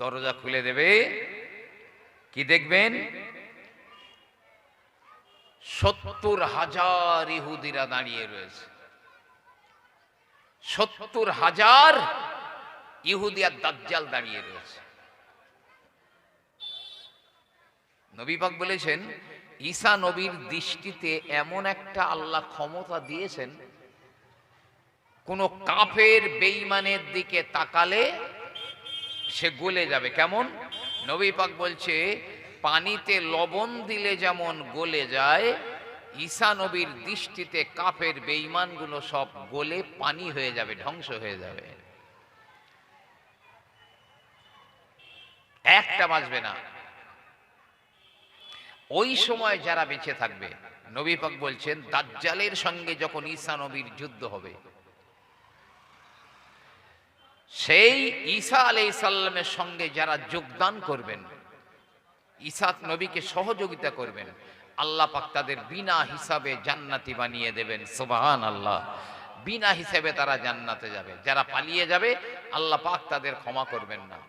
দরজা খুলে দেবে, কি দেখবেন ৭০,০০০ ইহুদিরা দাঁড়িয়ে রয়েছে। ৭০,০০০ ইহুদি আর দাজ্জাল দাঁড়িয়ে রয়েছে। নবী পাক বলেছেন ঈসা নবীর দৃষ্টিতে এমন একটা আল্লাহ ক্ষমতা দিয়েছেন, কোন কাফের বেঈমানের দিকে তাকালে সে গলে যাবে। কেমন? নবী পাক বলছে পানিতে লবণ দিলে যেমন গলে যায়, ঈসা নবীর দৃষ্টিতে কাফের বেঈমানগুলো সব গলে পানি হয়ে যাবে, ধ্বংস হয়ে যাবে, একটা বাঁচবে না। ওই সময় যারা বেঁচে থাকবে, নবী পাক বলছেন দাজ্জালের সঙ্গে যখন ঈসা নবীর যুদ্ধ হবে, সেই ঈসা আলাইহিস সালামের সঙ্গে যারা যোগদান করবেন, ঈসা নবীকে সহযোগিতা করবেন, আল্লাহ পাক তাদের বিনা হিসাবে জান্নাতি বানিয়ে দেবেন। সুবহানাল্লাহ। বিনা হিসাবে তারা জান্নাতে যাবে। যারা পালিয়ে যাবে আল্লাহ পাক তাদের ক্ষমা করবেন না।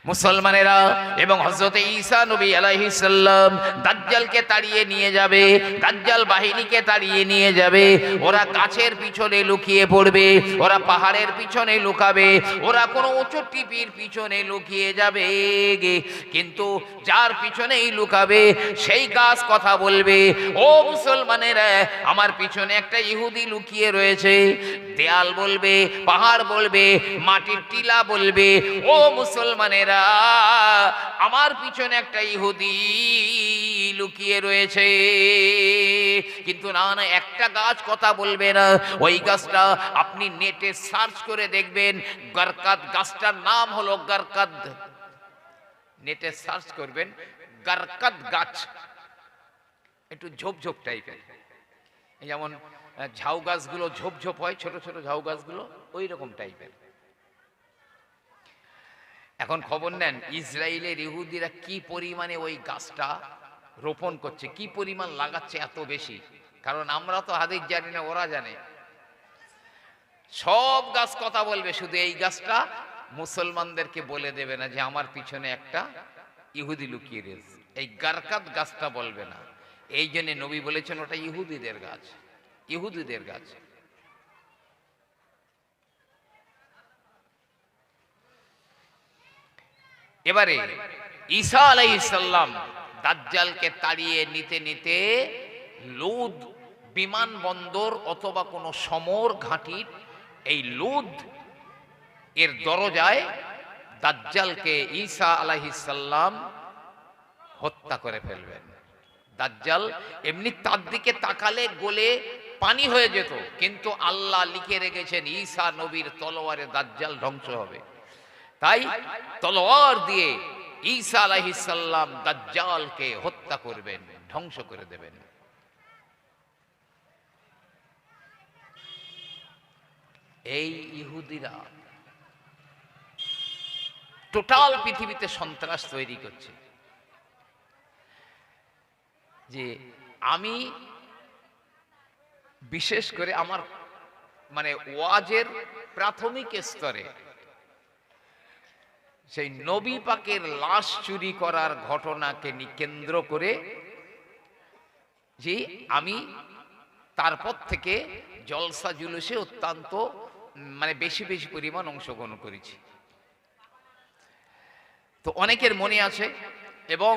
মুসলমানেরা এবং হযরত ঈসা নবী আলাইহিস সালাম দাজ্জালকে তাড়িয়ে নিয়ে যাবে, দাজ্জাল বাহিনীকে তাড়িয়ে নিয়ে যাবে। ওরা গাছের পিছনে লুকিয়ে পড়বে, ওরা পাহাড়ের পিছনে লুকাবে, ওরা কোনো উঁচু টিপির পিছনে লুকিয়ে যাবে, কিন্তু যার পিছনেই লুকাবে সেই গাছ কথা বলবে, ও মুসলমানেরা আমার পিছনে একটা ইহুদি লুকিয়ে রয়েছে। দেয়াল বলবে, পাহাড় বলবে, মাটির টিলা বলবে, ও মুসলমানেরা আমার পিছনে একটা ইহুদি লুকিয়ে রয়েছে। কিন্তু না না, একটা গাছ কথা বলবে না। ওই গাছটা আপনি নেটে সার্চ করে দেখবেন, গারকাদ গাছটার নাম হলো গারকাদ। নেটে সার্চ করবেন গারকাদ গাছ, একটু ঝোপঝোপ টাইপের, যেমন ঝাউ গাছগুলো ঝোপঝোপ হয়, ছোট ছোট ঝাউ গাছগুলো ওই রকম টাইপের। এখন খবর নেন ইসরায়েলের ইহুদিরা কি পরিমাণে ওই গাছটা রোপণ করছে, কি পরিমাণ লাগাচ্ছে এত বেশি। কারণ আমরা তো হাদিস জানি না, ওরা জানে। সব গাছ কথা বলবে, শুধু এই গাছটা মুসলমানদেরকে বলে দেবে না যে আমার পিছনে একটা ইহুদি লুকিয়ে রয়েছে। এই গারকাত গাছটা বলবে না। এই জন্য নবী বলেছেন ওটা ইহুদিদের গাছ, ইহুদিদের গাছ। এবারে ঈসা আলাইহিস সালাম দাজ্জালকে তাড়িয়ে নিতে নিতে লুদ বিমানবন্দর অথবা কোনো সমর ঘাঁটির এই লুদ এর দরজায় দাজ্জালকে ঈসা আলাইহিস সালাম হত্যা করে ফেলবেন। দাজ্জাল এমনি তার দিকে তাকালে গলে পানি হয়ে যেত, কিন্তু আল্লাহ লিখে রেখেছেন ঈসা নবীর তলোয়ারে দাজ্জাল ধ্বংস হবে। তাই তলোয়ার দিয়ে ঈসা আলাইহিস সালাম দাজ্জালকে হত্যা করবেন, ধ্বংস করে দেবেন। এই ইহুদিরা টোটাল পৃথিবীতে সন্ত্রাস তৈরি করছে। যে আমি বিশেষ করে আমার মানে ওয়াজের প্রাথমিক স্তরে সেই নবী পাকের লাশ চুরি করার ঘটনাকে কেন্দ্র করে যে আমি তারপর থেকে জলসা জুলুসে অত্যন্ত মানে বেশি বেশি পরিমাণ অংশগ্রহণ করেছি। তো অনেকের মনে আছে এবং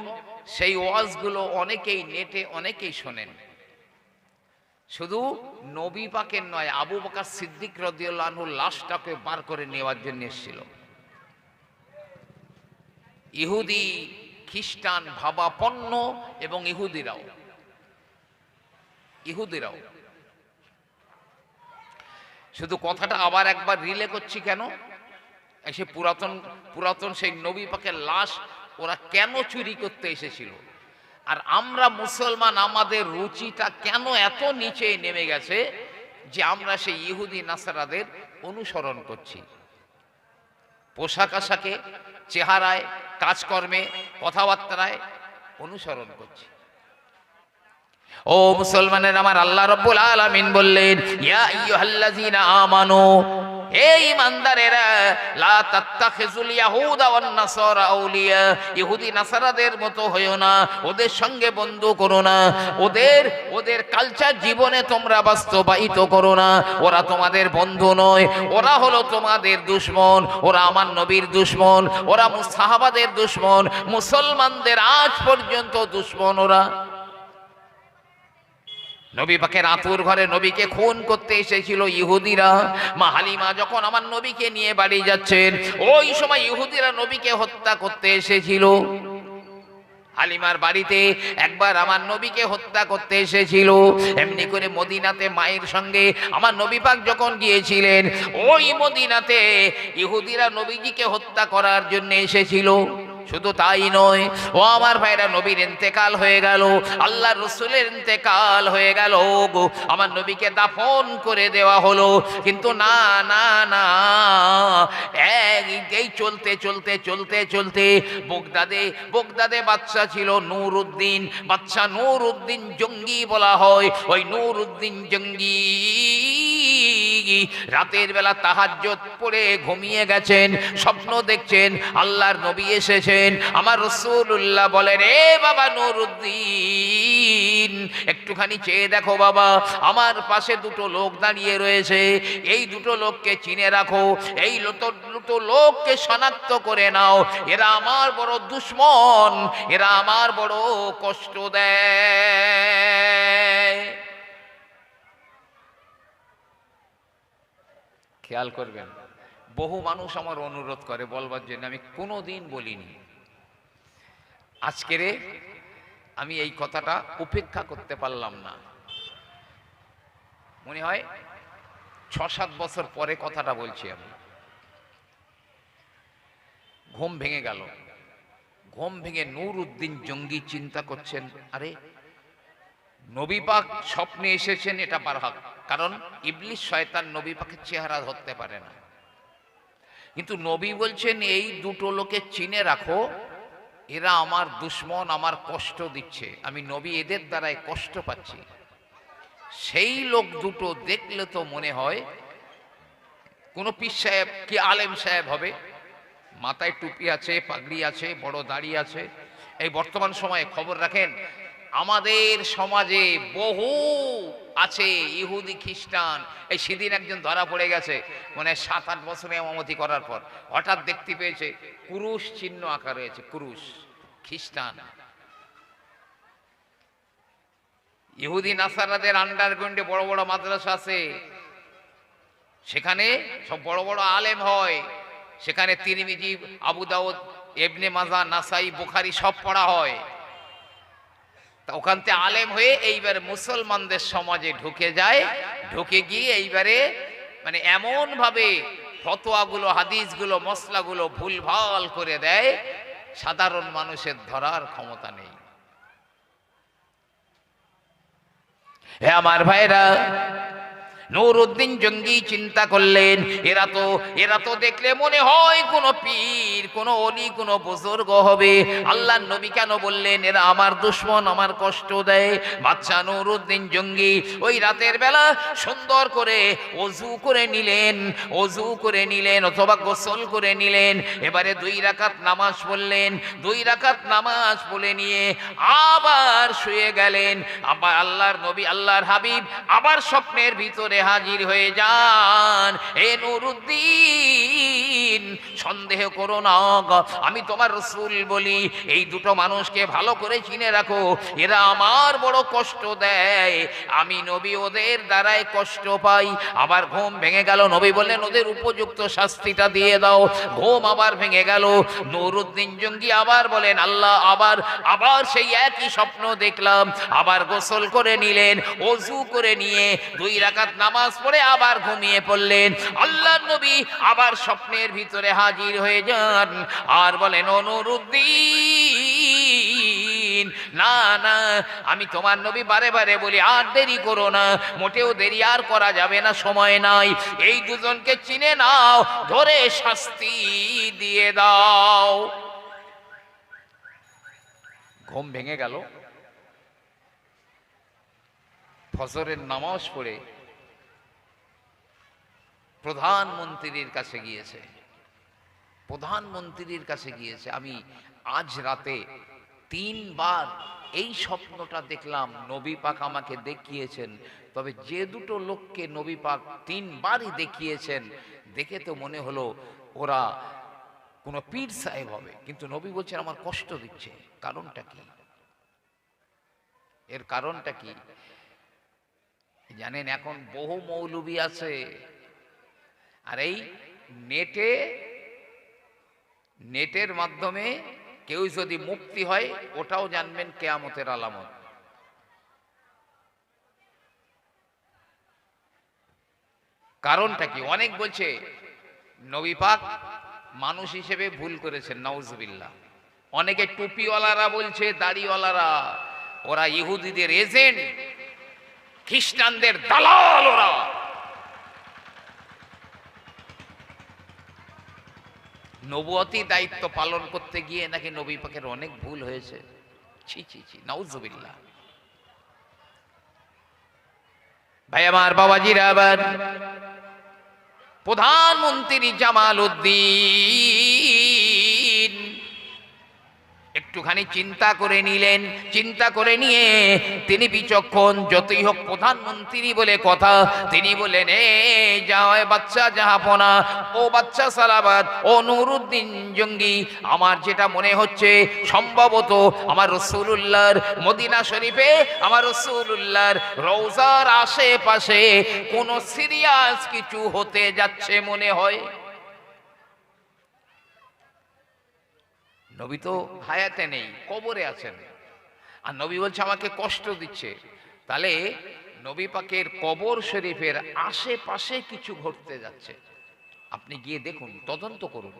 সেই ওয়াজগুলো অনেকেই নেটে অনেকেই শোনেন। শুধু নবী পাকের নয়, আবু বকর সিদ্দিক রাদিয়াল্লাহু আনহুর লাশটাকে বার করে নেওয়ার জন্য এসেছিল। ইহুদি খ্রিস্টান ভাবাপন্ন এবং ইহুদিরাও শুধু কথাটা আবার একবার রিলে করছি কেন, সে পুরাতন সেই নবী পাকের লাশ ওরা কেন চুরি করতে এসেছিল, আর আমরা মুসলমান আমাদের রুচিটা কেন এত নিচে নেমে গেছে যে আমরা সেই ইহুদি নাসারাদের অনুসরণ করছি। পোশাক আশাকে, চেহারায়, কাজকর্মে, কথাবার্তায় অনুসরণ করছি। ও মুসলমানের আমার, আল্লাহ রাব্বুল আলামিন বললেন ইয়া আইয়ুহাল্লাযীনা আমানু, হে ঈমানদারেরা, লা তাত্তাখিযুল ইয়াহুদা ওয়ান নাসারা আউলিয়া, ইহুদি নাসারাদের মতো হয়ো না, ওদের সঙ্গে বন্ধু করো না, ওদের কালচার জীবনে তোমরা বাস্তবায়িত করো না। ওরা তোমাদের বন্ধু নয়, ওরা হলো তোমাদের দুশমন। ওরা আমার নবীর দুশমন, ওরা সাহাবাদের দুশমন, মুসলমানদের আজ পর্যন্ত দুশমন ওরা। নবী পাকের আতুর ঘরে নবীকে খুন করতে এসেছিল ইহুদিরা। মা হালিমা যখন আমার নবীকে নিয়ে বাড়ি যাচ্ছেন, ওই সময় ইহুদিরা নবীকে হত্যা করতে এসেছিল। হালিমার বাড়িতে একবার আমার নবীকে হত্যা করতে এসেছিল। এমনি করে মদিনাতে মায়ের সঙ্গে আমার নবী পাক যখন গিয়েছিলেন, ওই মদিনাতে ইহুদিরা নবীজিকে হত্যা করার জন্য এসেছিল। শুধু তাই নয়, ও আমার ভাইরা, নবীর ইন্তেকাল হয়ে গেল, আল্লাহ রসুলের ইন্তেকাল হয়ে গেল গো, আমার নবীকে দাফন করে দেওয়া হলো। কিন্তু না না না, এই চলতে চলতে চলতে চলতে বগদাদে বাদশা ছিল নূর উদ্দিন। বাদশা নূর উদ্দিন জঙ্গি বলা হয়। ওই নূর উদ্দিন জঙ্গি রাতের বেলা তাহাজ্জুদ পড়ে ঘুমিয়ে গেছেন, স্বপ্ন দেখছেন আল্লাহর নবী এসেছেন। আমার রাসূলুল্লাহ বলেন, এ বাবা নূরউদ্দিন, একটুখানি চেয়ে দেখো বাবা, আমার পাশে দুটো লোক দাঁড়িয়ে রয়েছে, এই দুটো লোককে চিনে রাখো, এই দুটো লোককে শনাক্ত করে নাও, এরা আমার বড় দুশমন, এরা আমার বড় কষ্ট দেয়। খেয়াল করবেন, বহু মানুষ আমার অনুরোধ করে বলবার জন্য, আমি কোনোদিন বলিনি। আজকেরে আমি এই কথাটা উপেক্ষা করতে পারলাম না। মনে হয় 6-7 বছর পরে কথাটা বলছি আমি। ঘুম ভেঙে গেল। ঘুম ভেঙে নূর উদ্দিন জঙ্গি চিন্তা করছেন, আরে নবী পাক স্বপ্নে এসেছেন, এটা বারহাক, কারণ ইবলিস শয়তান নবী পাকের চেহারা ধরতে পারে না। কিন্তু নবী বলছেন, এই দুটো লোকে চিনে রাখো, এরা আমার দুশমন, আমার কষ্ট দিচ্ছে, আমি নবী এদের দ্বারাই কষ্ট পাচ্ছি। সেই লোক দুটো দেখলে তো মনে হয় কোনো পীর সাহেব কি আলেম সাহেব হবে, মাথায় টুপি আছে, পাগড়ি আছে, বড় দাড়ি আছে। এই বর্তমান সময়ে খবর রাখেন, আমাদের সমাজে বহু আছে ইহুদি খ্রিস্টান। এই সেদিন একজন ধরা পড়ে গেছে, মানে 7-8 বছরে ইমামতি করার পর হঠাৎ দেখতে পেয়েছে ক্রুশ চিহ্ন আঁকা রয়েছে, ক্রুশ, খ্রিস্টান। ইহুদি নাসারাদের আন্ডারগ্রাউন্ডে বড় বড় মাদ্রাসা আছে, সেখানে সব বড় বড় আলেম হয়, সেখানে তিরমিজি, আবু দাউদ, ইবনে মাজাহ, নাসাই, বুখারী সব পড়া হয়। তা ওখান থেকে আলেম হয়ে এইবারে মুসলমানদের সমাজে ঢুকে যায়, ঢুকে গিয়ে এইবারে মানে এমন ভাবে ফতোয়াগুলো, হাদিসগুলো, মসলাগুলো ভুলভাল করে দেয়, সাধারণ মানুষের ধরার ক্ষমতা নেই। হে আমার ভাইরা, নূর উদ্দিন জঙ্গি চিন্তা করলেন, এরা তো দেখলে মনে হয় কোনো পীর, কোনো অলি, কোনো বুজুর্গ হবে। আল্লাহর নবী কেন বললেন এরা আমার দুশমন, আমার কষ্ট দেয়? বাদশা নূর উদ্দিন জঙ্গি ওই রাতের বেলা সুন্দর করে ওযু করে নিলেন অথবা গোসল করে নিলেন। এবারে 2 রাকাত নামাজ পড়লেন। 2 রাকাত নামাজ পড়ে নিয়ে আবার শুয়ে গেলেন। আবার আল্লাহর নবী, আল্লাহর হাবিব আবার স্বপ্নের ভিতরে হাজির হয়ে যান। হে নূরউদ্দিন, সন্দেহ করো না, আমি তোমার রাসূল বলি, এই দুটো মানুষকে ভালো করে চিনে রাখো, এরা আমার বড় কষ্ট দেয়, আমি নবী ওদের দ্বারাই কষ্ট পাই। আবার ঘুম ভেঙে গেল। নবী বললেন, ওদের উপযুক্ত শাস্তিটা দিয়ে দাও। ঘুম আবার ভেঙে গেল। নূরউদ্দিন জঙ্গি আবার বলেন, আল্লাহ, আবার সেই একই স্বপ্ন দেখলাম। আবার গোসল করে নিলেন, ওযু করে নিয়ে 2 রাকাত নামাজ পড়ে আবার ঘুমিয়ে পড়লেন। আল্লাহর নবী আবার স্বপ্নের ভিতরে হাজির হয়ে যান আর বলেন, ও নূরউদ্দিন, না না, আমি তোমার নবী বারে বারে বলি, আর দেরি করো না, মোটেও দেরি আর করা যাবে না, সময় নাই, এই দুজনকে চিনে নাও, ধরে শাস্তি দিয়ে দাও। ঘুম ভেঙে গেল। ফজরের নামাজ পড়ে প্রধানমন্ত্রীর কাছে গিয়েছে। আমি আজ রাতে 3 বার এই স্বপ্নটা দেখলাম, নবী পাক আমাকে দেখিয়েছেন। তবে যে দুটো লোককে নবী পাক 3 বারই দেখিয়েছেন, দেখে তো মনে হলো ওরা কোনো পীর সাহেব হবে, কিন্তু নবী বলছেন আমার কষ্ট দিচ্ছে। কারণটা কি? এর কারণটা কি? জানেন এখন বহু মৌলবি আছে, আর এই নেটের মাধ্যমে কেউ যদি মুক্তি হয় ওটাও জানবেন কিয়ামতের আলামত। কারণটা কি? অনেক বলছে নবী পাক মানুষ হিসেবে ভুল করেছেন, নাউজুবিল্লাহ। অনেকে টুপিওয়ালারা বলছে, দাড়িওয়ালারা, ওরা ইহুদিদের এজেন্ট, খ্রিস্টানদের দালাল। ওরা নবুয়তি দায়িত্ব পালন করতে গিয়ে নাকি নবী পাকের অনেক ভুল হয়েছে। ছি ছি ছি, নাউজুবিল্লাহ। ভাই আমার, বাবাজিরা, আবার প্রধানমন্ত্রী জামাল উদ্দিন একটুখানি চিন্তা করে নিলেন। চিন্তা করে নিয়ে তিনি বিচক্ষণ, যতই হোক প্রধানমন্ত্রী বলে কথা, তিনি বলেন, এ যাও বাচ্চা জাহাপনা, ও বাচ্চা সালাবাদ, ও নুরুদ্দিন জঙ্গি, আমার যেটা মনে হচ্ছে সম্ভবত আমার রাসূলুল্লাহর মদিনা শরীফে, আমার রাসূলুল্লাহর রওজার আশেপাশে কোনো সিরিয়াস কিছু হতে যাচ্ছে মনে হয়। নবী তো হায়াতে নেই, কবরে আছেন, আর নবী বলছে আমাকে কষ্ট দিচ্ছে। তাহলে নবী পাকের কবর শরীফের আশেপাশে কিছু ঘটতে যাচ্ছে। আপনি গিয়ে দেখুন, তদন্ত করুন।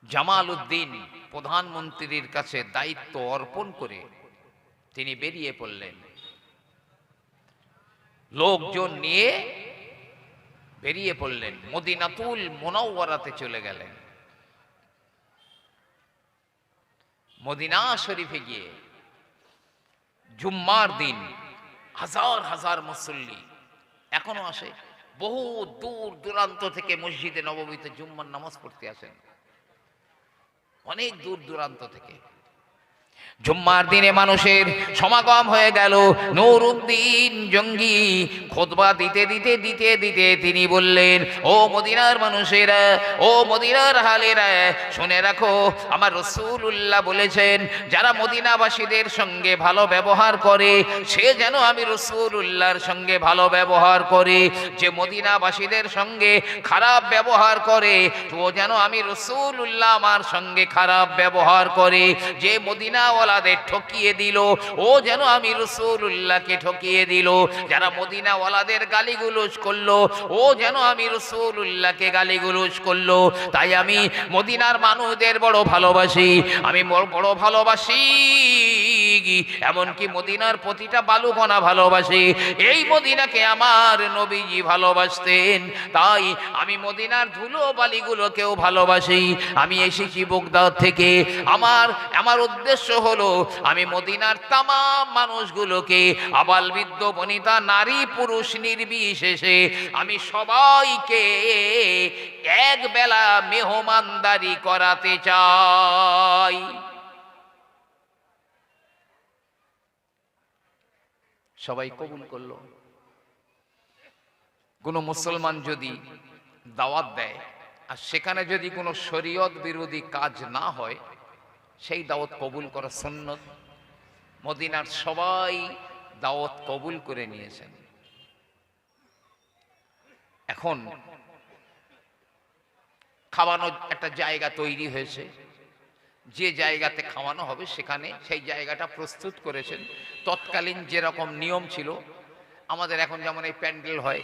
জামাল উদ্দিন প্রধানমন্ত্রীর কাছে দায়িত্ব অর্পণ করে তিনি বেরিয়ে পড়লেন। লোকজন নিয়ে বেরিয়ে পড়লেন, মদিনাতুল মুনাওয়ারাতে চলে গেলেন। মদিনা শরীফে গিয়ে জুম্মার দিন হাজার হাজার মুসল্লি এখনো আসে, বহু দূর দূরান্ত থেকে মসজিদে নববীতে জুম্মার নামাজ পড়তে আসেন, অনেক দূর দূরান্ত থেকে। জুম্মার দিনে মানুষের সমাগম হয়ে গেল। নুরুদ্দিন জঙ্গি খুতবা দিতে দিতে দিতে দিতে তিনি বললেন, ও মদিনার মানুষেরা, ও মদিনার হালেরা, শুনে রাখো, আমার রাসূলুল্লাহ বলেছেন, যারা মদিনাবাসীদের সঙ্গে ভালো ব্যবহার করে সে যেন আমি রাসূলুল্লাহর সঙ্গে ভালো ব্যবহার করে, যে মদিনাবাসীদের সঙ্গে খারাপ ব্যবহার করে ও যেন আমি রাসূলুল্লাহ আমার সঙ্গে খারাপ ব্যবহার করে, যে মদিনাওয়ালাদের ঠকিয়ে দিল ও যেন আমি রাসূলুল্লাহকে ঠকিয়ে দিল, যারা মদিনাওয়ালাদের গালিগুলোজ করলো ও যেন আমি রাসূলুল্লাহকে গালিগুলোজ করলো। তাই আমি মদিনার মানুষদের বড় ভালোবাসি, আমি বড় ভালোবাসি, এমনকি মদিনার প্রতিটা বালুকণা ভালোবাসি। এই মদিনাকে আমার নবীজি ভালোবাসতেন, তাই আমি মদিনার ধুলো বালিগুলোকেও ভালোবাসি। আমি এসেছি বাগদাদ থেকে, আমার উদ্দেশ্য হলো আমি মদিনার তামাম মানুষগুলোকে, আবাল বৃদ্ধ বনিতা নারী পুরুষ নির্বিশেষে, আমি সবাইকে এক বেলা মেহমানদারি করাতে চাই। সবাই কবুল করলো। কোন মুসলমান যদি দাওয়াত দেয় আর সেখানে যদি কোনো শরীয়ত বিরোধী কাজ না হয়, সেই দাওয়াত কবুল করা সুন্নত। মদিনার সবাই দাওয়াত কবুল করে নিয়েছেন। এখন খাওয়ানোর একটা জায়গা তৈরি হয়েছে, যে জায়গাতে খাওয়ানো হবে সেখানে সেই জায়গাটা প্রস্তুত করেছেন। তৎকালীন যেরকম নিয়ম ছিল, আমাদের এখন যেমন এই প্যান্ডেল হয়,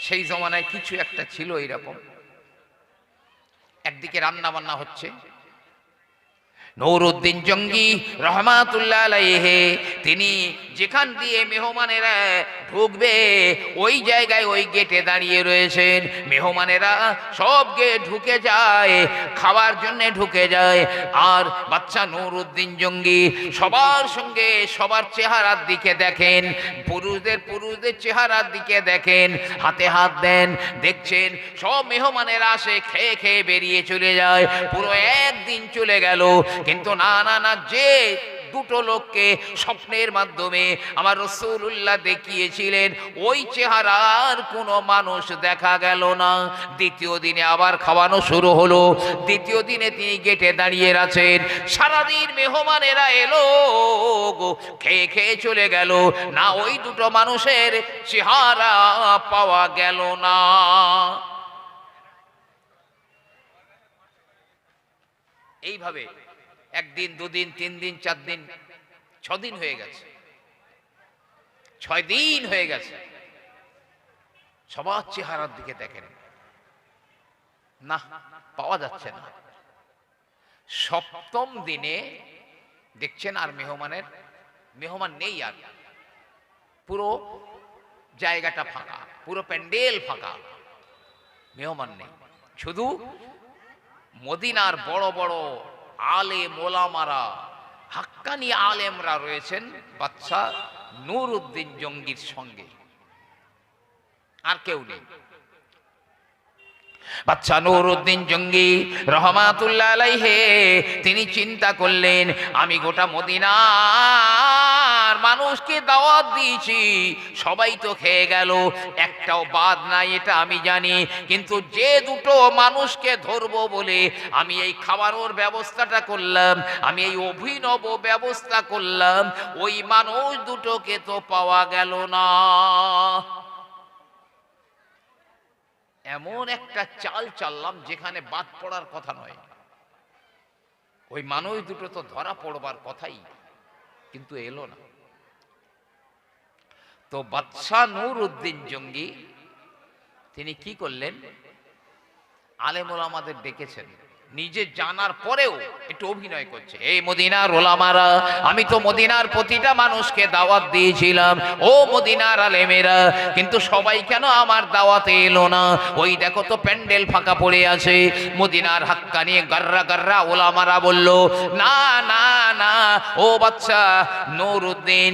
সেই জমানায় কিছু একটা ছিল এইরকম। একদিকে রান্না বান্না হচ্ছে, নুরুদ্দিন জঙ্গি রহমাতুল্লাহ আলাইহি তিনি যেখান দিয়ে মেহমানেরা ঢুকবে ওই জায়গায় ওই গেটে দাঁড়িয়ে রয়েছেন। মেহমানেরা সব গেট ঢুকে যায়, খাওয়ার জন্য ঢুকে যায়, আর বাচ্চা নুরুদ্দিন জঙ্গি সবার সঙ্গে সবার চেহারার দিকে দেখেন, পুরুষদের চেহারার দিকে দেখেন, হাতে হাত দেন, দেখছেন সব মেহমানেরা আসে, খেয়ে খেয়ে বেরিয়ে চলে যায়। পুরো একদিন চলে গেল, কিন্তু না, যে দুটো লোককে স্বপ্নের মাধ্যমে আমার রাসূলুল্লাহ দেখিয়েছিলেন। ওই চেহারার কোনো মানুষ দেখা গেল না। দ্বিতীয় দিনে আবার খাওয়ানো শুরু হলো। দ্বিতীয় দিনে তিনি গেটে দাঁড়িয়ে আছেন। সারাদিন মেহমানেরা এলো, খেয়ে খেয়ে চলে গেল, না ওই দুটো মানুষের চেহারা পাওয়া গেল না। এইভাবে একদিন, দুদিন, 3 দিন, 4 দিন, 6 দিন হয়ে গেছে, 6 দিন হয়ে গেছে, সবার চেহারার দিকে দেখেন না, পাওয়া যাচ্ছে না। সপ্তম দিনে দেখছেন আর মেহমান নেই, আর পুরো জায়গাটা ফাঁকা, পুরো প্যান্ডেল ফাঁকা, মেহমান নেই। শুধু মদিনার বড় বড় আলেম ওলামারা, হাক্কানি আলেমরা রয়েছেন বাদশা নুরউদ্দিন জঙ্গির সঙ্গে, আর কেউ নেই। বাদশা নুরউদ্দিন জঙ্গি রহমাতুল্লাহ আলাইহি তিনি চিন্তা করলেন, আমি গোটা মদিনার মানুষকে দাওয়াত দিয়েছি, সবাই তো খেয়ে গেল, একটাও বাদ নাই, এটা আমি জানি, কিন্তু যে দুটো মানুষকে ধরবো বলে আমি এই খাওয়ানোর ব্যবস্থাটা করলাম, আমি এই অভিনব ব্যবস্থা করলাম, ওই মানুষ দুটোকে তো পাওয়া গেল না। এমন একটা চাল চাললাম যেখানে বাদ পড়ার কথা নয়। ওই মানুষ দুটো তো ধরা পড়বার কথাই, কিন্তু এলো না। তো বাদশা নুরউদ্দিন জঙ্গি তিনি কি করলেন, আলেম ওলামাদের ডেকেছেন, নিজে জানার পরেও একটু অভিনয় করছে, এই মদিনার ওলামারা, আমি তো মদিনার প্রতিটা মানুষকে দাওয়াত দিয়েছিলাম, ও মদিনার আলেমেরা, কিন্তু সবাই কেন আমার দাওয়াতে এলো না? ওই দেখো তো প্যান্ডেল ফাঁকা পড়ে আছে। মদিনার হাক্কানি গাররা গাররা ওলামারা বলল, না না না, ও বাদশা নুরউদ্দিন,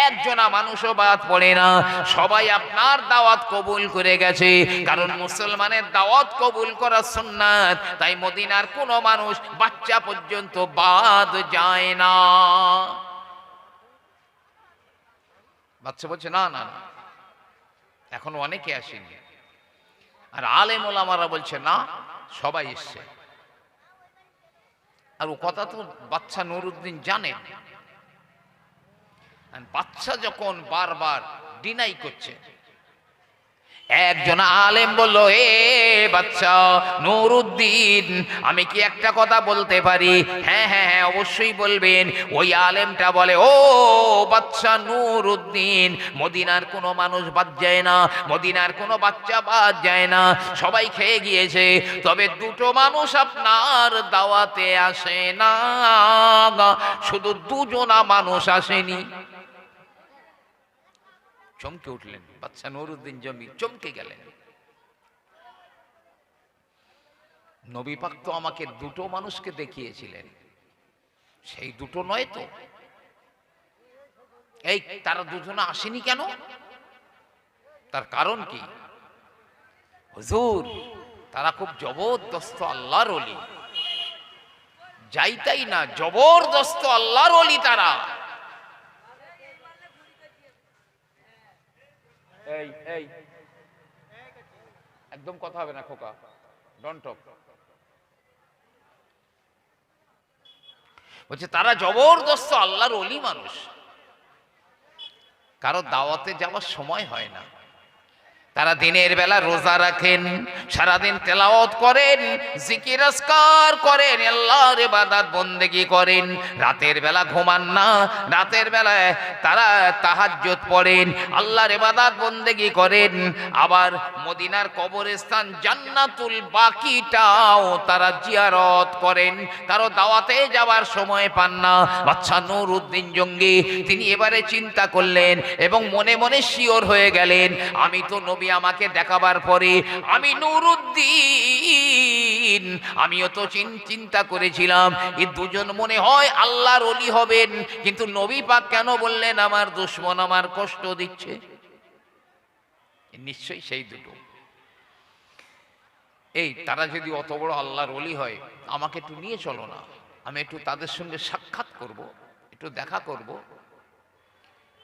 একজনা মানুষও বাদ পড়ে না, সবাই আপনার দাওয়াত কবুল করে গেছে, কারণ মুসলমানের দাওয়াত কবুল করা সুন্নাত, তাই মদিনার কোন মানুষ বাচ্চা পর্যন্ত বাদ যায় না। বাচ্চা বলছে না না না, এখন অনেকে আসেনি। আর আলেম ওলামারা বলছে না, সবাই এসছে। আর ও কথা তো বাদশা নুরউদ্দিন জানেন। বাদশা যখন বারবার ডিনাই করছে, একজন আলেম বলল, এ বাদশা নুরউদ্দিন, আমি কি একটা কথা বলতে পারি? হ্যাঁ হ্যাঁ হ্যাঁ, অবশ্যই বলবেন। ওই আলেমটা বলে, ও বাদশা নুরউদ্দিন, মদিনার কোনো মানুষ বাদ যায় না, মদিনার কোনো বাচ্চা বাদ যায় না, সবাই খেয়ে গিয়েছে, তবে দুটো মানুষ আপনার দাওয়াতে আসে না, শুধু দুজনা মানুষ আসেনি। চমকে উঠলেন বাদশা নুরউদ্দিন জঙ্গি, চমকে গেলেন। নবী পাক তো আমাকে দুটো মানুষকে দেখিয়েছিলেন, সেই দুটো নয় তো, এই তারা দুজনে আসেনি কেন? তার কারণ কি? হুজুর, তারা খুব জবরদস্ত আল্লাহর ওলি, যাইতাই না, জবরদস্ত আল্লাহর ওলি তারা। এই এই একদম কথা হবে না খোকা, ডন্ট টক। বলছে তারা জবরদস্ত আল্লাহর ওলি মানুষ, কারো দাওয়াতে যাওয়ার সময় হয় না। তারা দিনের বেলা রোজা রাখেন, সারাদিন তেলাওয়াত করেন, জিকির আজকার করেন, আল্লাহর ইবাদত বন্দেগী করেন, রাতের বেলা ঘুমান না, রাতের বেলায় তারা তাহাজ্জুদ পড়েন, আল্লাহর ইবাদত বন্দেগী করেন। আবার মদিনার কবরস্থান জান্নাতুল বাকিটাও তারা জিয়ারত করেন, কারো দাওয়াতে যাওয়ার সময় পান না। বাদশা নুরউদ্দিন জঙ্গি তিনি এবারে চিন্তা করলেন এবং মনে মনে শিওর হয়ে গেলেন, আমি তো নবী আমাকে দেখাবার পরে আমি নুরউদ্দিন, আমিও তো চিন্তা করেছিলাম এই দুজন মনে হয় আল্লাহর ওলি হবেন, কিন্তু নবী পাক কেন বললেন আমার দুশমন আমার কষ্ট দিচ্ছে? নিশ্চয়ই সেই দুটো। এই তারা যদি অত বড় আল্লাহর ওলি হয়, আমাকে একটু নিয়ে চলো না, আমি একটু তাদের সঙ্গে সাক্ষাৎ করব, একটু একটু দেখা করব।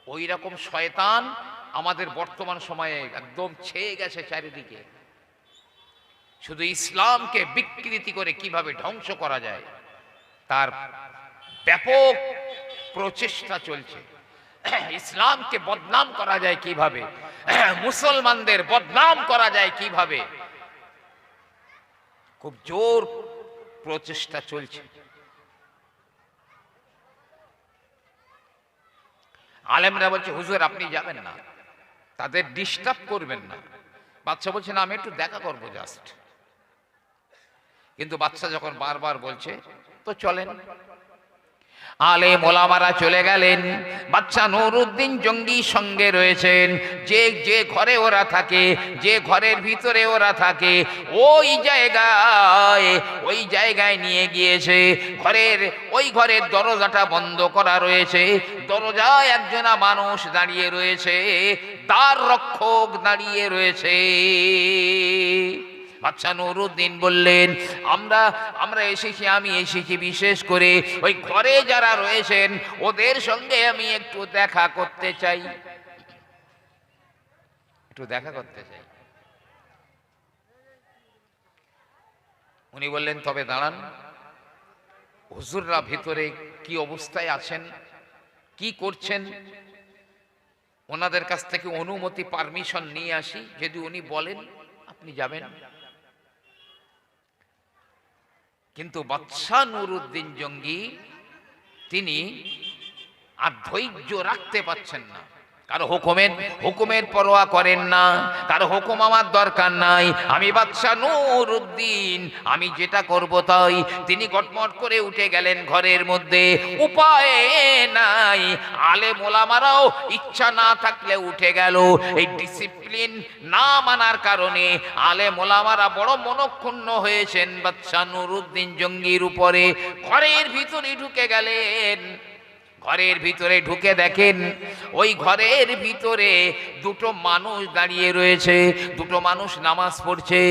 ওই রকম শয়তান আমাদের বর্তমান সময়ে একদম ছেয়ে গেছে চারিদিকে। শুধু ইসলামকে বিকৃতি করে কিভাবে ধ্বংস করা যায় তার ব্যাপক প্রচেষ্টা চলছে। ইসলামকে বদনাম করা যায় কিভাবে, মুসলমানদের বদনাম করা যায় কিভাবে, খুব জোর প্রচেষ্টা চলছে। আলেমরা বলছে হুজুর আপনি যাবেন না, তাদের ডিস্টার্ব করবেন না। বাচ্চা বলছে না আমি একটু দেখা করবো জাস্ট। কিন্তু বাচ্চা যখন বারবার বলছে তো চলেন। আলেম ওলামারা চলে গেলেন। বাচ্চা নুরউদ্দিন জঙ্গি সঙ্গে রয়েছেন। যে যে ঘরে ওরা থাকে, যে ঘরের ভিতরে ওরা থাকে, ওই জায়গায় নিয়ে গিয়েছে। ওই ঘরের দরজাটা বন্ধ করা রয়েছে। দরজায় একজনা মানুষ দাঁড়িয়ে রয়েছে, দ্বার রক্ষক দাঁড়িয়ে রয়েছে। বাদশা নুরউদ্দিন বললেন আমরা এসেছি, আমি এসেছি বিশেষ করে ওই ঘরে যারা রয়েছেন ওদের সঙ্গে আমি একটু দেখা করতে চাই, একটু দেখা করতে চাই। উনি বললেন তবে দাঁড়ান, হুজুররা ভিতরে কি অবস্থায় আছেন, কি করছেন, ওনাদের কাছ থেকে অনুমতি পারমিশন নিয়ে আসি, যদি উনি বলেন আপনি যাবেন। কিন্তু বাদশা নুরউদ্দিন জঙ্গি তিনি আর ধৈর্য রাখতে পারছেন না। কারো হুকুমের পরোয়া করেন না, কারো হুকুম আমার দরকার নাই, আমি বাদশা নুরউদ্দিন, আমি যেটা করব তাই। তিনি গটমট করে উঠে গেলেন ঘরের মধ্যে। উপায় নাই, আলেম ওলামারাও ইচ্ছা না থাকলে উঠে গেল। এই ডিসিপ্লিন না মানার কারণে আলেম ওলামারা বড় মনক্ষুণ্ণ হয়েছেন বাদশা নুরউদ্দিন জঙ্গির উপরে। ঘরের ভিতরে ঢুকে গেলেন। ঘরের ভিতরে ঢুকে দেখেন ওই ঘরের ভিতরে দুটো মানুষ দাঁড়িয়ে রয়েছে, দুটো মানুষ নামাজ পড়ছে।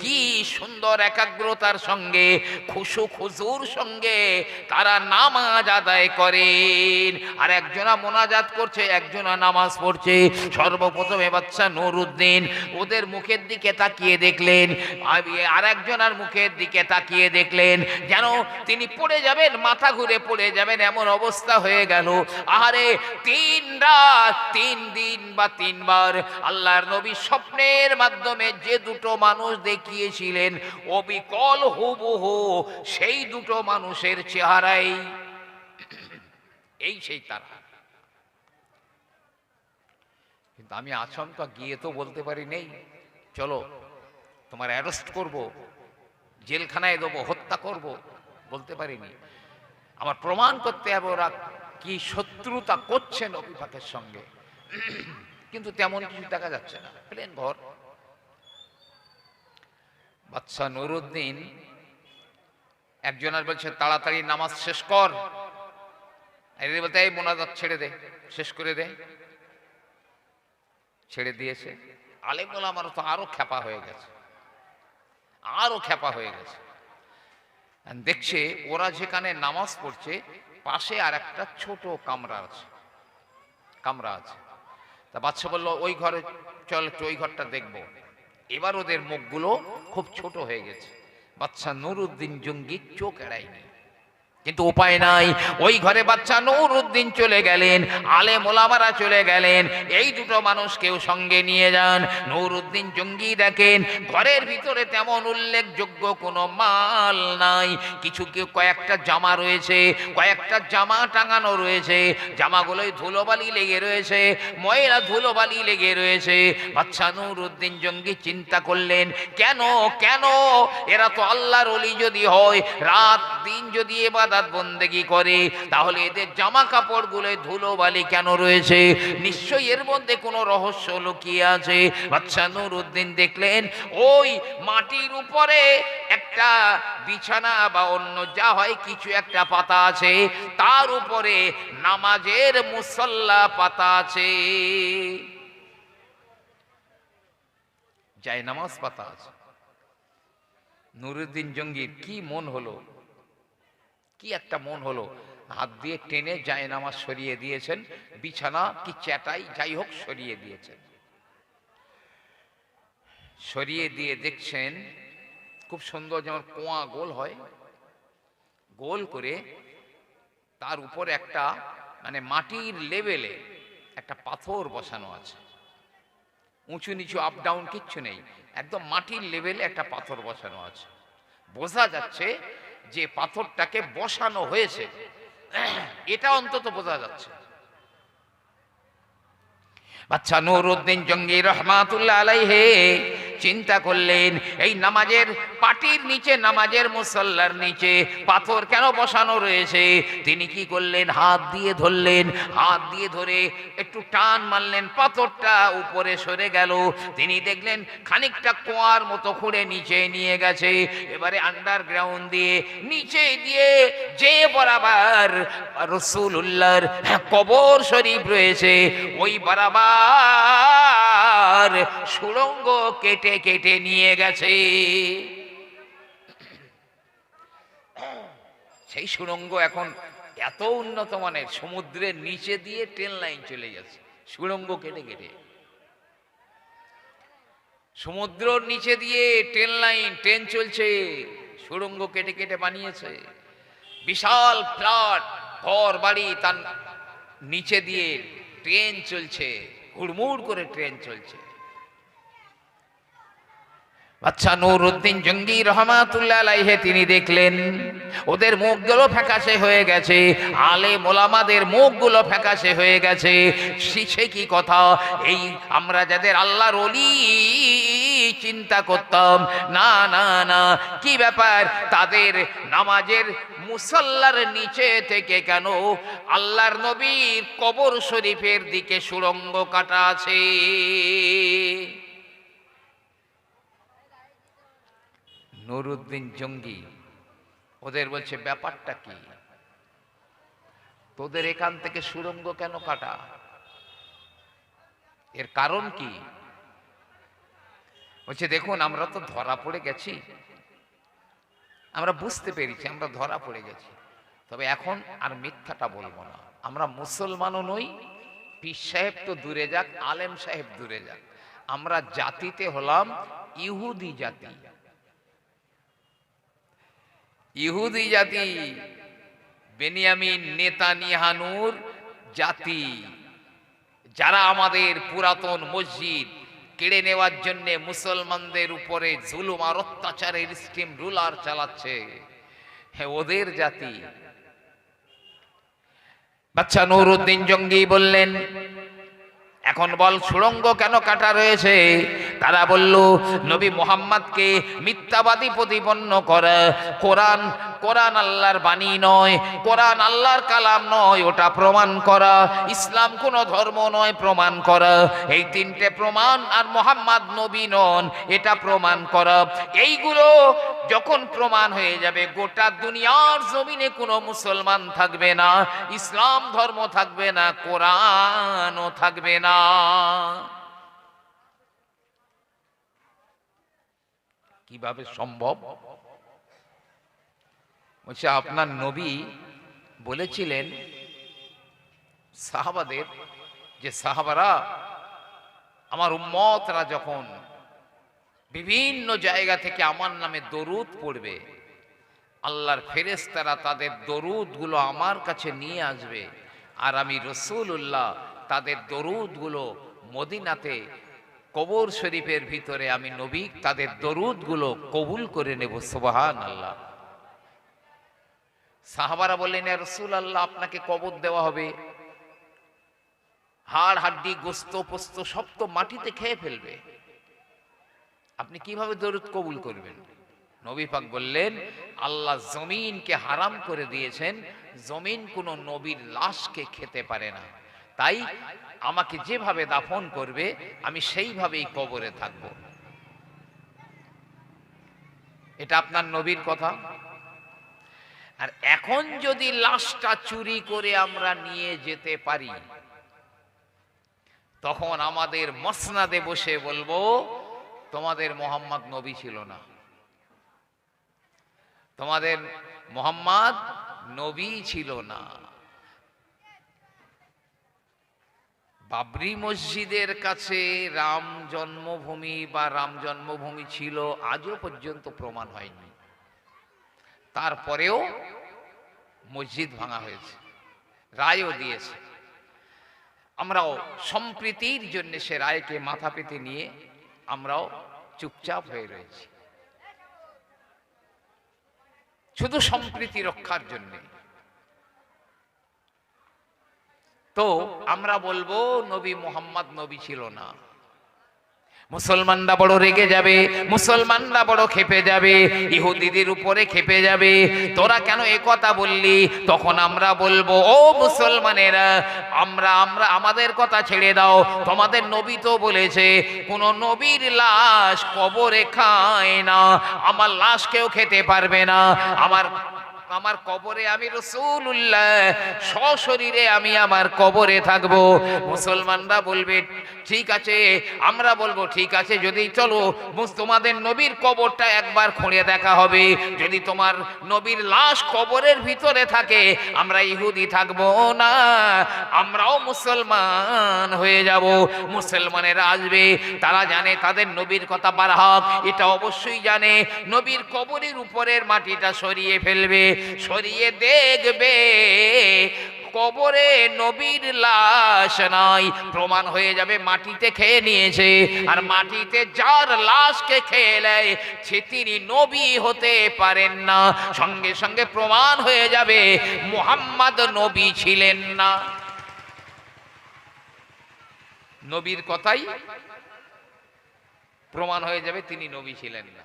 কি সুন্দর একাগ্রতার সঙ্গে, খুশু খুজুর সঙ্গে তারা নামাজ আদায় করেন। আর একজনা মোনাজাত করছে, একজনা নামাজ পড়ছে। সর্বপ্রথমে বাদশা নুরউদ্দিন ওদের মুখের দিকে তাকিয়ে দেখলেন, আর একজনার মুখের দিকে তাকিয়ে দেখলেন যেন তিনি পড়ে যাবেন, মাথা ঘুরে পড়ে যাবেন এমন অবস্থা হয়ে গেল। আহারে 3 রাত 3 দিন বা 3 বার আল্লাহর নবী স্বপ্নের মাধ্যমে যে দুটো মানুষ দেখিয়েছিলেন অবিকল হুবহু সেই দুটো মানুষের চেহারাই সেই তারা। কিন্তু আমি আচমকা গিয়ে তো বলতে পারি নেই চলো তোমার অ্যারেস্ট করব, জেলখানায় দেবো, হত্যা করব, বলতে পারিনি। আমার প্রমাণ করতে হবে ওরা কি শত্রুতা করছেন অভিভাবকের সঙ্গে। কিন্তু তেমন কিছু দেখা যাচ্ছে না, প্লেন ঘর। বাদশা নুরউদ্দিন একজনের বলছে তাড়াতাড়ি নামাজ শেষ কর, বলতে এই মোনাজাত ছেড়ে দে, শেষ করে দে। ছেড়ে দিয়েছে। আলেম ওলামারা তো আরো খ্যাপা হয়ে গেছে, আরো খ্যাপা হয়ে গেছে। দেখছে ওরা যেখানে নামাজ পড়ছে পাশে আর একটা ছোট কামরা আছে। তা বাদশা বলল ওই ঘরে চল, ওই ঘরটা দেখবো। এবার ওদের মুখগুলো খুব ছোট হয়ে গেছে। বাদশা নুরউদ্দিন জঙ্গি চোখ এড়ায়নি, কিন্তু উপায় নাই। ওই ঘরে বাদশা নুরউদ্দিন চলে গেলেন, আলেম ওলামারা চলে গেলেন। এই দুটো মানুষকেও সঙ্গে নিয়ে যান। নুরউদ্দিন জঙ্গি দেখেন ঘরের ভিতরে তেমন উল্লেখযোগ্য কোনো মাল নাই। কয়েকটা জামা রয়েছে, কয়েকটা জামা টাঙানো রয়েছে। জামাগুলোই ধুলোবালি লেগে রয়েছে, ময়লা ধুলোবালি লেগে রয়েছে। বাদশা নুরউদ্দিন জঙ্গি চিন্তা করলেন কেন এরা তো আল্লাহর ওলি যদি হয়, রাত দিন যদি ইবাদত বন্দেগী করে, তাহলে এদের জামা কাপড় গুলো ধুলোবালি কেন রয়েছে? নিশ্চয়ই এর মধ্যে কোনো রহস্য লুকিয়ে আছে। বাদশা নুরউদ্দিন দেখলেন ওই মাটির উপরে একটা বিছানা বা অন্য যা হয় কিছু একটা পাতা আছে, তার উপরে নামাজের মুসল্লা পাতা আছে, যায় নামাজ পাতা আছে। নুরউদ্দিন জঙ্গির কি মন হলো, কি একটা মন হলো। হাত দিয়ে টেনে জায়নামাজ সরিয়ে দিয়েছেন, বিছানা কি চ্যাটাই যাই হোক সরিয়ে দিয়েছেন। সরিয়ে দিয়ে দেখছেন খুব সুন্দর, যেমন কোয়া গোল হয়, গোল করে তার উপরে একটা মানে মাটির লেভেলে একটা পাথর বসানো আছে। উঁচু নিচু আপ ডাউন কিচ্ছু নেই, একদম মাটির লেভেলে একটা পাথর বসানো আছে। বোঝা যাচ্ছে যে পাথরটাকে বসানো হয়েছে, এটা অন্তত বোঝা যাচ্ছে। বাচ্চা নুরউদ্দিন জঙ্গি রহমাতুল্লাহ আলাইহি চিন্তা করলেন, এই নামাজের পাটির নিচে, নামাজের মুসল্লার নিচে পাথর কেন বসানো রয়েছে? তিনি কি করলেন, হাত দিয়ে ধরলেন, হাত দিয়ে ধরে একটু টান মারলেন, পাথরটা উপরে সরে গেল। তিনি দেখলেন খানিকটা কুয়ার মতো খুঁড়ে নিচে নিয়ে গেছে। এবারে আন্ডারগ্রাউন্ড দিয়ে নিচে দিয়ে যে বরাবর রাসূলুল্লাহর কবর শরীফ রয়েছে, ওই বরাবর সুড়ঙ্গ কেটে কেটে নিয়ে গেছে। সেই সুড়ঙ্গ এখন এত উন্নত মানের, সমুদ্রের নিচে দিয়ে ট্রেন লাইন চলে যাচ্ছে সুড়ঙ্গ কেটে কেটে। সমুদ্রের নিচে দিয়ে ট্রেন লাইন, ট্রেন চলছে, সুড়ঙ্গ কেটে কেটে বানিয়েছে। বিশাল ফ্ল্যাট, ঘর বাড়ি, তার নিচে দিয়ে ট্রেন চলছে, হুড়মুড় করে ট্রেন চলছে। বাচ্চা নুরউদ্দিন জঙ্গি রহমাতুল্লাহ আলাইহি তিনি দেখলেন ওদের মুখগুলো ফ্যাকাশে হয়ে গেছে, আলেম ওলামাদের মুখগুলো ফ্যাকাশে হয়ে গেছে। সে কি কথা, এই আমরা যাদের আল্লাহর ওলি চিন্তা করতাম, না না না, কি ব্যাপার, তাদের নামাজের মুসল্লার নিচে থেকে কেন আল্লাহর নবীর কবর শরীফের দিকে সুড়ঙ্গ কাটা আছে? নুরউদ্দিন জঙ্গি ওদের বলছে, ব্যাপারটা কি, তোদের এখান থেকে সুড়ঙ্গ কেন কাটা, এর কারণ কি? বলছে, দেখুন আমরা তো ধরা পড়ে গেছি, আমরা বুঝতে পেরেছি আমরা ধরা পড়ে গেছি, তবে এখন আর মিথ্যাটা বলবো না। আমরা মুসলমানও নই, পীর সাহেব তো দূরে যাক, আলেম সাহেব দূরে যাক, আমরা জাতিতে হলাম ইহুদি জাতি। ইহুদি জাতি, বেনিয়ামিন নেতানিয়াহুর জাতি, যারা আমাদের পুরাতন মসজিদ কেড়ে নেওয়ার জন্য মুসলমানদের উপরে জুলুম আর অত্যাচারের স্টিম রুলার চালাচ্ছে, হ্যাঁ ওদের জাতি। বাচ্চা নুরউদ্দিন জঙ্গি বললেন, এখন বল সুড়ঙ্গ কেন কাটা রয়েছে? তারা বলল, নবী মুহাম্মদকে মিথ্যাবাদী প্রতিপন্ন করা, কোরআন কোরআন আল্লাহর বাণী নয়, কোরআন আল্লাহর কালাম নয়, ওটা প্রমাণ করা, ইসলাম কোনো ধর্ম নয় প্রমাণ করা, এই তিনটে প্রমাণ, আর মুহাম্মদ নবী নন এটা প্রমাণ করা। এইগুলো যখন প্রমাণ হয়ে যাবে, গোটা দুনিয়ার জমিনে কোনো মুসলমান থাকবে না, ইসলাম ধর্ম থাকবে না, কোরআনও থাকবে না। কিভাবে সম্ভব? বলছে, আপনার নবী বলেছিলেন সাহাবাদের, যে সাহাবারা আমার উম্মতরা যখন বিভিন্ন জায়গা থেকে আমার নামে দরুদ পড়বে, আল্লাহর ফেরেশতারা তাদের দরুদগুলো আমার কাছে নিয়ে আসবে, আর আমি রাসূলুল্লাহ তাদের দরুদগুলো মদিনাতে কবর শরীফের ভিতরে আমি নবী তাদের দরুদগুলো কবুল করে নেব। সুবহানাল্লাহ। সাহাবারা বললেন, ইয়া রাসূলুল্লাহ আপনাকে কবর দেওয়া হবে, হাড় হাড্ডি গোস্ত পোস্ত সব তো মাটিতে খেয়ে ফেলবে, আপনি কিভাবে দরুদ কবুল করবেন? নবী পাক বললেন, আল্লাহ জমিনকে হারাম করে দিয়েছেন, জমিন কোনো নবীর লাশকে খেতে পারে না, তাই আমাকে যেভাবে দাফন করবে আমি সেইভাবেই কবরে থাকব। এটা আপনার নবীর কথা। আর এখন যদি লাশটা চুরি করে আমরা নিয়ে যেতে পারি, তখন আমাদের মসনাদে বসে বলবো, তোমাদের মুহাম্মদ নবী ছিল না, তোমাদের মুহাম্মদ নবী ছিল না। বাবরি মসজিদের কাছে রাম জন্মভূমি বা রাম জন্মভূমি ছিল আজও পর্যন্ত প্রমাণ হয়নি। তারপরেও মসজিদ ভাঙা হয়েছে, রায়ও দিয়েছে। আমরাও সম্প্রীতির জন্য সে রায়কে মাথা পেতে নিয়ে আমরাও চুপচাপ হয়ে রয়েছি, শুধু সম্প্রীতি রক্ষার জন্য। তো আমরা বলবো নবী মুহাম্মদ নবী ছিল না। মুসলমানরা বড় রেগে যাবে, মুসলমানরা বড় খেপে যাবে, ইহুদিদের উপরে খেপে যাবে, তোরা কেন এ কথা বললি? তখন আমরা বলবো, ও মুসলমানেরা, আমরা আমাদের কথা ছেড়ে দাও। তোমাদের নবী তো বলেছে কোন নবীর লাশ কবরে খায় না, আমার লাশ কেউ খেতে পারবে না। আমার কবরে আমি রাসূলুল্লাহ সশরীরে আমি আমার কবরে থাকব। মুসলমানরা বলবে ঠিক আছে, আমরা বলবো ঠিক আছে, যদি চলো তোমাদের নবীর কবরটা একবার খুঁড়ে দেখা হবে। যদি তোমার নবীর লাশ কবরের ভিতরে থাকে, আমরা ইহুদি থাকবো না, আমরাও মুসলমান হয়ে যাব। মুসলমানেরা আসবে, তারা জানে তাদের নবীর কথা বারহাক এটা অবশ্যই জানে। নবীর কবরের উপরের মাটিটা সরিয়ে ফেলবে, সরিয়ে দেখবে কবরে নবীর লাশ নাই। প্রমাণ হয়ে যাবে মাটিতে খেয়ে নিয়েছে। আর মাটিতে যার লাশকে খেয়ে নেয় তিনি নবী হতে পারেন না। সঙ্গে সঙ্গে প্রমাণ হয়ে যাবে মুহাম্মদ নবী ছিলেন না। নবীর কথাই প্রমাণ হয়ে যাবে তিনি নবী ছিলেন না।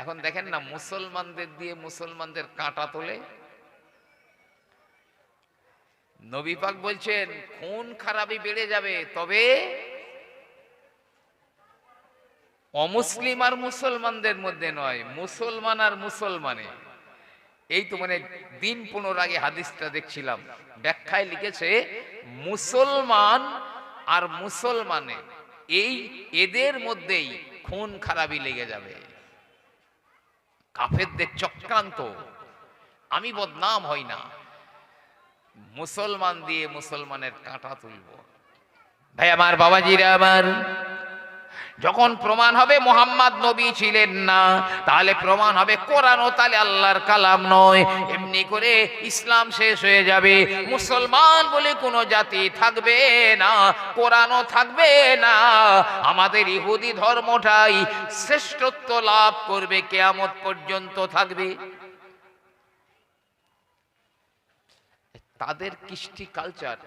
এখন দেখেন না, মুসলমানদের দিয়ে মুসলমানদের কাঁটা তোলে। নবী পাক বলছেন খুন খারাপি বেড়ে যাবে, তবে অমুসলিম আর মুসলমানদের মধ্যে নয়, মুসলমান আর মুসলমানে। এই তো মানে দিন 15 আগে হাদিসটা দেখছিলাম, ব্যাখ্যায় লিখেছে মুসলমান আর মুসলমানে এদের মধ্যেই খুন খারাপি লেগে যাবে। কাফেরদের চক্রান্ত, আমি বদনাম হই না, মুসলমান দিয়ে মুসলমানের কাঁটা তুলব। ভাই আমার, বাবাজিরা আমার, যখন প্রমাণ হবে মুহাম্মদ নবী ছিলেন না, তাহলে প্রমাণ হবে কোরআনও তাহলে আল্লাহর কালাম নয়। এমনি করে ইসলাম শেষ হয়ে যাবে, মুসলমান বলে কোনো জাতি থাকবে না, কোরআনও থাকবে না। আমাদের ইহুদি ধর্মটাই শ্রেষ্ঠত্ব লাভ করবে, কিয়ামত পর্যন্ত থাকবে। তাদের কৃষ্টি কালচার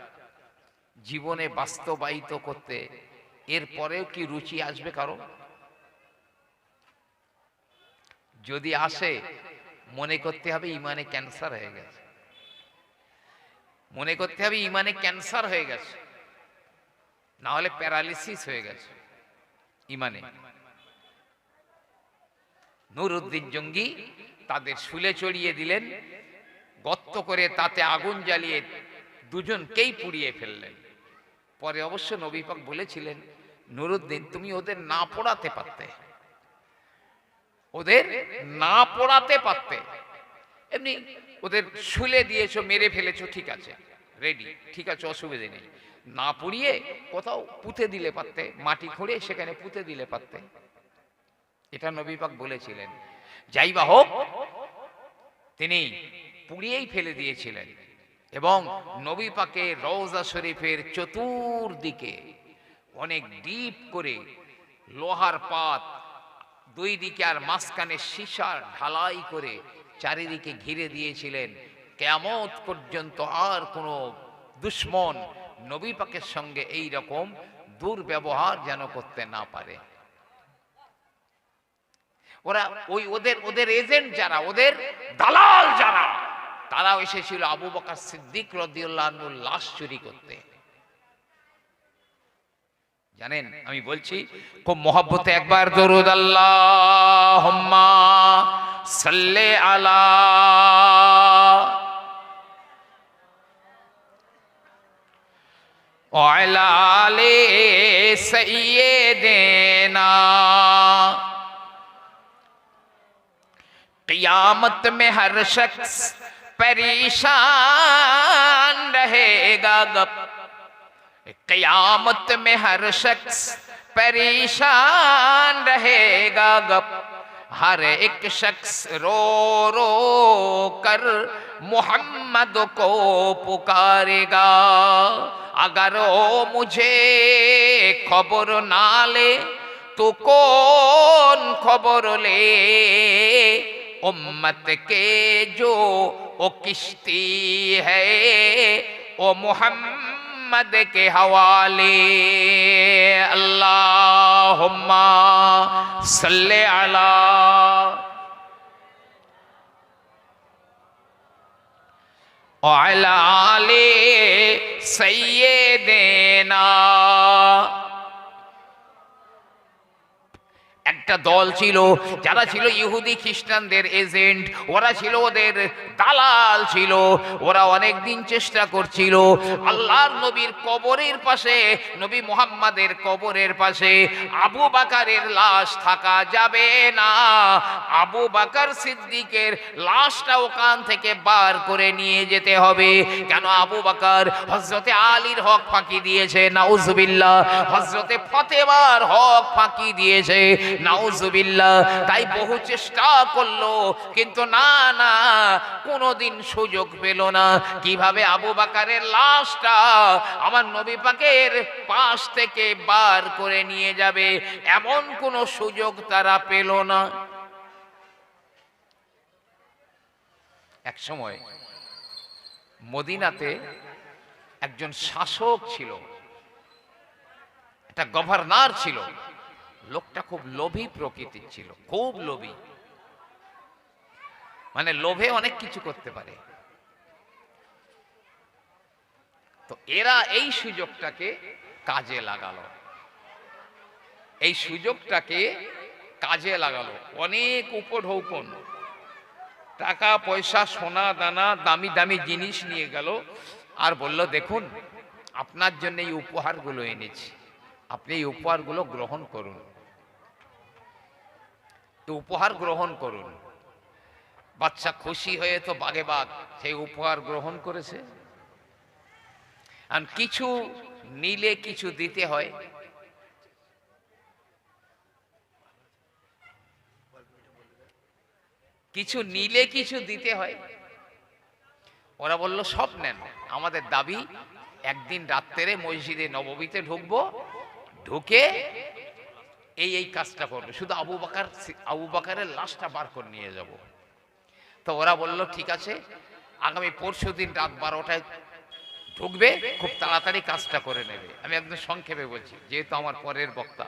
জীবনে বাস্তবায়িত করতে এরপরেও কি রুচি আসবে কারো? যদি আসে, মনে করতে হবে ইমানে ক্যান্সার হয়ে গেছে, মনে করতে হবে ইমানে ক্যান্সার হয়ে গেছে, না হলে প্যারালিসিস হয়ে গেছে ইমানে। নুরউদ্দিন জঙ্গি তাদের শুলে চড়িয়ে দিলেন, গর্ত করে তাতে আগুন জ্বালিয়ে দুজনকেই পুড়িয়ে ফেললেন। পরে অবশ্য নবী পাক বলেছিলেন, নুরউদ্দিন তুমি ওদের না পোড়াতে পারতে, ওদের না পোড়াতে পারতে, এমনি ওদের শুলে দিয়েছো, মেরে ফেলেছো, ঠিক আছে, রেডি, ঠিক আছে, অসুবিধে নেই, না পুড়িয়ে কোথাও পুঁতে দিলে পারতে, মাটি খুঁড়ে সেখানে পুঁতে দিলে পারতে। এটা নবী পাক বলেছিলেন। যাই বা হোক, তিনি পুড়িয়েই ফেলে দিয়েছিলেন। এবং নবী পাকের রওজা শরীফের চতুর্দিকে অনেক ডিপ করে লোহার পাত, দুই দিকে আর মাঝখানে সীসার ঢালাই করে চারিদিকে ঘিরে দিয়েছিলেন। কিয়ামত পর্যন্ত আর কোনো দুশমন নবী পাকের সঙ্গে এই রকম দুর্ব্যবহার যেন করতে না পারে। ওরা ওদের এজেন্ট যারা, ওদের দালাল যারা, তারাও এসেছিল আবু বকর সিদ্দিক রাদিয়াল্লাহু আনহুর লাশ চুরি করতে। জানেন, আমি বলছি খুব মহব্বতে একবার দরুদ আল্লাহুম্মা সাল্লি আলা ওয়া আলা আলি সাইয়্যিদিনা। क़यामत में हर शख्स परेशान रहेगा गप क़यामत में हर शख्स परेशान रहेगा गप हर एक शख्स रो रो कर मोहम्मद को पुकारेगा अगर वो मुझे खबर ना ले तो कौन खबर ले उम्मत के जो वो किश्ती है वो मोहम्मद के हवाले अल्लाहुम्मा सल्ले अला अला आले सय्यिदेना একটা দল ছিল যারা ছিল ইহুদি খ্রিস্টানদের এজেন্ট ওরা ছিল ওদের দালাল ছিল ওরা অনেক দিন চেষ্টা করছিল আল্লাহর নবীর কবরের পাশে নবী মুহাম্মাদের কবরের পাশে আবু বকরের লাশ থাকা যাবে না আবু বকর সিদ্দিকের লাশটা ওখান থেকে বার করে নিয়ে যেতে হবে কেন আবু বকর হযরতে আলীর হক ফাঁকি দিয়েছে নাউজুবিল্লাহ হযরতে ফাতেমার হক ফাঁকি দিয়েছে নাউজুবিল্লাহ তাই বহু চেষ্টা করলো কিন্তু না না কোনোদিন সুযোগ পেল না কিভাবে আবু বকরের লাশটা আমার নবী পাকের পাশ থেকে বার করে নিয়ে যাবে এমন কোনো সুযোগ তারা পেল না এক সময় মদিনাতে একজন শাসক ছিল একটা গভর্নর ছিল লোকটা খুব লোভী প্রকৃতির ছিল খুব লোভী মানে লোভে অনেক কিছু করতে পারে তো এরা এই সুযোগটাকে কাজে লাগালো এই সুযোগটাকে কাজে লাগালো অনেক উপঢৌকন টাকা পয়সা সোনা দানা দামি দামি জিনিস নিয়ে গেল আর বলল দেখুন আপনার জন্য এই উপহারগুলো এনেছি আপনি এই উপহারগুলো গ্রহণ করুন উপহার গ্রহণ করুন বাচ্চা খুশি হয়ে তো বাগে বাগ সেই উপহার গ্রহণ করেছে আর কিছু নিলে কিছু দিতে হয় কিছু নিলে কিছু দিতে হয় ওরা বলল সব নেন আমাদের দাবি একদিন রাত্রে মসজিদে নববীতে ঢুকবো ঢুকে এই এই কাজটা করবে শুধু আবু বকরের লাশটা বার করে নিয়ে যাব তো ওরা বলল ঠিক আছে আগামী পরশুদিন রাত 12টায় ঢুকবে খুব তাড়াতাড়ি কাজটা করে নেবে আমি একদম সংক্ষেপে বলছি যেহেতু আমার পরের বক্তা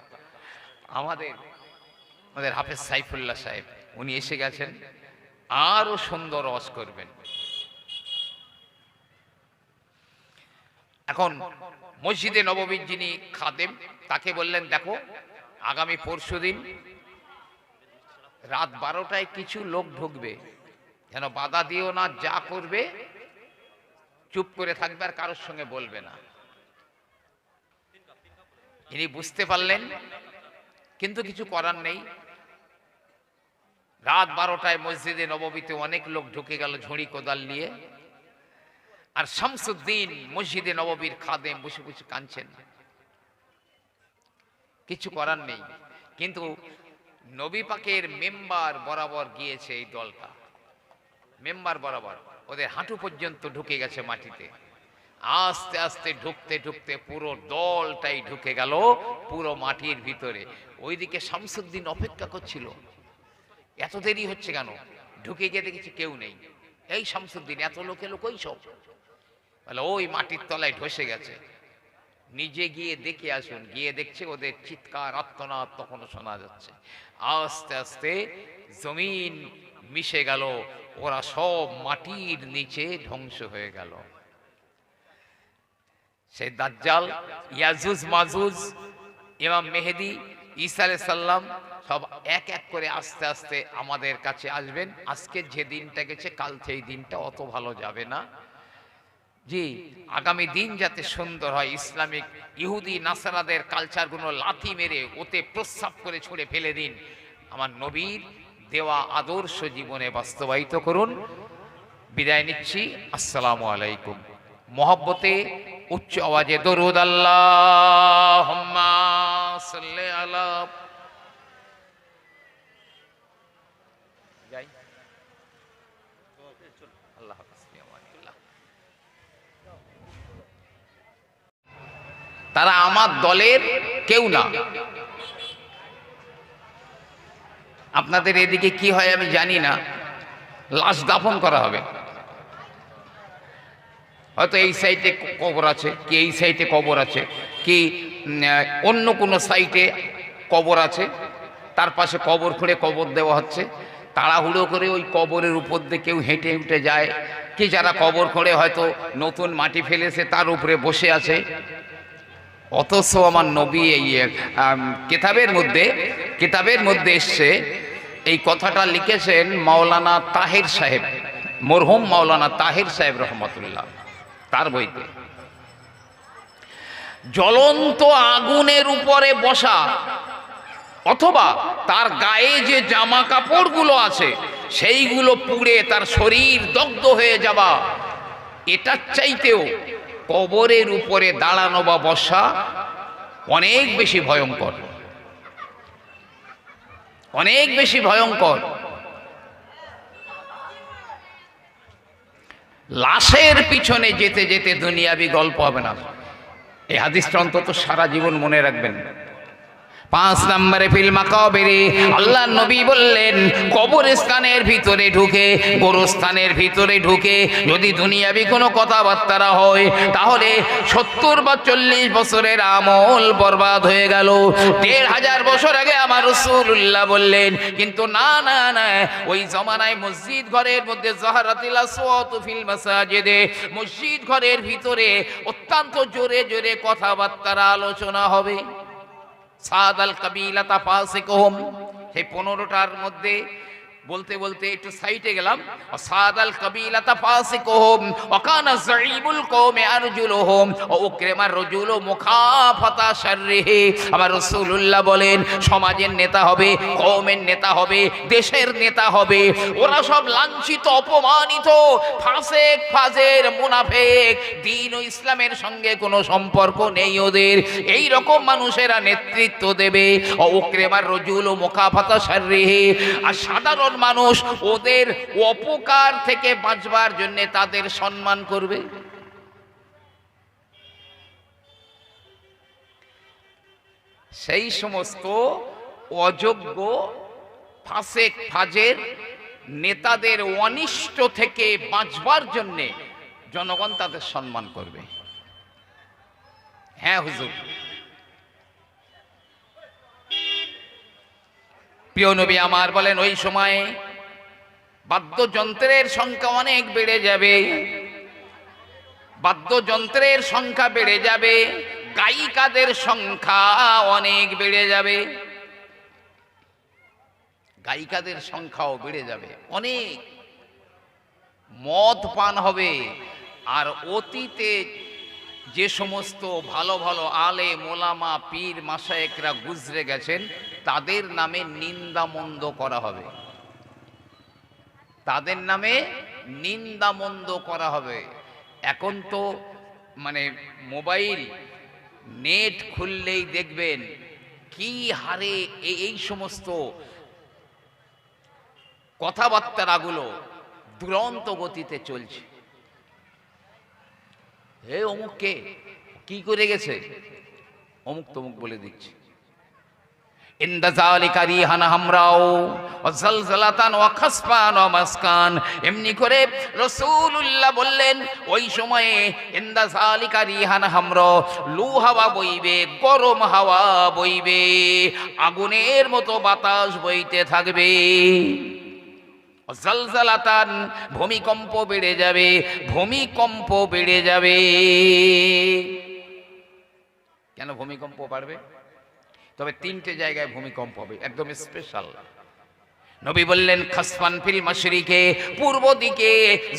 আমাদের হাফেজ সাইফুল্লাহ সাহেব উনি এসে গেছেন আরো সুন্দর ওয়াজ করবেন এখন মসজিদে নববীর যিনি খাদেম তাকে বললেন দেখো আগামী পরশুদিন রাত 12টায় কিছু লোক ঢুকবে যেন বাধা দিও না যা করবে চুপ করে থাকবে আর কারোর সঙ্গে বলবে না ইনি বুঝতে পারলেন কিন্তু কিছু করার নেই রাত 12টায় মসজিদে নববীতে অনেক লোক ঢুকে গেল ঝুড়ি কোদাল নিয়ে আর শামসুদ্দিন মসজিদে নববীর খাদেম বসে বসে কাঁদছেন কিছু করার নেই কিন্তু নবী পাকের মেম্বার বরাবর গিয়েছে এই দলটা মেম্বার বরাবর ওদের হাঁটু পর্যন্ত ঢুকে গেছে মাটিতে আস্তে আস্তে ঢুকতে ঢুকতে পুরো দলটাই ঢুকে গেল পুরো মাটির ভিতরে ওইদিকে শামসুদ্দিন অপেক্ষা করছিল এত দেরি হচ্ছে কেন ঢুকে গিয়ে দেখেছি কেউ নেই এই শামসুদ্দিন এত লোকে লোক ওই সব বলে ওই মাটির তলায় ধসে গেছে নিজে গিয়ে দেখে আসুন গিয়ে দেখছে ওদের চিৎকার আর্তনাদ তখনও শোনা যাচ্ছে আস্তে আস্তে জমিন মিশে গেল ওরা সব মাটির নিচে ধ্বংস হয়ে গেল সেই দাজ্জাল ইয়াজুজ মাজুজ ইমাম মেহেদি ঈসা আলাইহিস সালাম সব এক এক করে আস্তে আস্তে আমাদের কাছে আসবেন আজকে যে দিনটা গেছে কাল সেই দিনটা অত ভালো যাবে না জি আগামী দিন যাতে সুন্দর হয় ইসলামিক ইহুদি নাসারাদের কালচারগুলো লাথি মেরে ওতে প্রস্রাব করে ছুঁড়ে ফেলে দিন আমার নবীর দেওয়া আদর্শ জীবনে বাস্তবায়িত করুন বিদায় নিচ্ছি। আসসালামু আলাইকুম। মহব্বতে উচ্চ আওয়াজে দরুদ আল্লাহুম্মা সাল্লি আলা। যাই, আল্লাহ হাফেজ। তারা আমার দলের কেউ না। আপনাদের এদিকে কি হয় আমি জানি না, লাশ দাফন করা হবে, হয়তো এই সাইডে কবর আছে, কি এই সাইডে কবর আছে, কি অন্য কোনো সাইটে কবর আছে, তার পাশে কবর খুঁড়ে কবর দেওয়া হচ্ছে। তাড়াহুড়ো করে ওই কবরের উপর দিয়ে কেউ হেঁটে হেঁটে যায়, কি যারা কবর খুঁড়ে হয়তো নতুন মাটি ফেলেছে তার উপরে বসে আছে। অথচ আমার নবী এই কিতাবের মধ্যে এসছে, এই কথাটা লিখেছেন মাওলানা তাহের সাহেব, মরহুম মাওলানা তাহের সাহেব রহমতুল্লাহ, তার বইতে। জ্বলন্ত আগুনের উপরে বসা অথবা তার গায়ে যে জামা কাপড়গুলো আছে সেইগুলো পুড়ে তার শরীর দগ্ধ হয়ে যাওয়া, এটার চাইতেও কবরের উপরে দাঁড়ানো বা বসা অনেক বেশি ভয়ঙ্কর, অনেক বেশি ভয়ঙ্কর। লাশের পিছনে যেতে যেতে দুনিয়াবি গল্প হবে না। এই হাদিসটা অন্তত সারা জীবন মনে রাখবেন। 5 নম্বরে ফিল মাকাবিরি, আল্লাহ নবী বললেন কবরস্থানের ভিতরে ঢুকে, গোরস্থানের ভিতরে ঢুকে যদি দুনিয়াবি কোনো কথাবার্তা হয় তাহলে 70 বা 40 বছরের আমল বরবাদ হয়ে গেল। 1500 বছর আগে আমার রাসূলুল্লাহ বললেন, কিন্তু না না না, ওই জমানায় মসজিদ ঘরের মধ্যে যাহারাতিল আসওয়াতু ফিল মাসাজিদে, মসজিদ ঘরের ভিতরে অত্যন্ত জোরে জোরে কথাবার্তা আলোচনা হবে। সাদাল কাবিলাতা ফাসিকুহুম, সেই 15টার মধ্যে বলতে বলতে একটু সাইটে গেলাম। সাদাল কাবিলাতা ফাসিকুহুম ওয়া কানা যাইবুল কওমি আরজুলুহুম ওয়া উকরিমার রাজুলু মুখাফাতা শাররিহি। আমার রাসূলুল্লাহ বলেন সমাজের নেতা হবে, কওমের নেতা হবে, দেশের নেতা হবে, ওরা সব লাঞ্ছিত অপমানিত, ফাসিক ফাজের মুনাফিক, দ্বীন ও ইসলামের সঙ্গে কোনো সম্পর্ক নেই ওদের, এই রকম মানুষেরা নেতৃত্ব দেবে। ও উকরিমার রাজুলু মুখাফাতা শাররিহি, আর সাধারণ মানুষ ওদের অপকার থেকে বাঁচবার জন্য তাদের সম্মান করবে। সেই সমস্ত অযোগ্য ফাসেক ফাজের নেতাদের অনিষ্ট থেকে বাঁচবার জন্য জনগণ তাদের সম্মান করবে। হ্যাঁ হুজুর, প্রিয় নবী আমার বলেন ওই সময়ে বাদ্যযন্ত্রের সংখ্যা অনেক বেড়ে যাবে, বাদ্যযন্ত্রের সংখ্যা বেড়ে যাবে, গায়িকাদের সংখ্যা অনেক বেড়ে যাবে, গায়িকাদের সংখ্যাও বেড়ে যাবে অনেক, মদ পান হবে। আর অতীতে যে সমস্ত ভালো ভালো আলে মোলামা পীর মাশায়েখরা গুজরে গেছেন তাদের নামে নিন্দামন্দ করা হবে, তাদের নামে নিন্দামন্দ করা হবে। এখন তো মানে মোবাইল নেট খুললেই দেখবেন কি হারে এই সমস্ত কথাবার্তাগুলো দুরন্ত গতিতে চলছে। হে অমুক কে কি করে গেছে, অমুক তমুক বলে দিচ্ছে। ইনদা যালিকা রিহান হামরাও ওয়া জালজালাতান ওয়া খাসফান ওয়া মাসকান, এমনি করে রাসূলুল্লাহ বললেন ওই সময়ে ইনদা যালিকা রিহান হামরা, লু হাওয়া বইবে, গরম হাওয়া বইবে, আগুনের মতো বাতাস বইতে থাকবে। জালজালাতান, ভূমিকম্প বেড়ে যাবে, ভূমিকম্প বেড়ে যাবে। কেন ভূমিকম্প বাড়বে? তবে 3টে জায়গায় ভূমিকম্প হবে একদম স্পেশাল। নবী বললেন খাসফান ফিল মাশরিকে, পূর্ব দিকে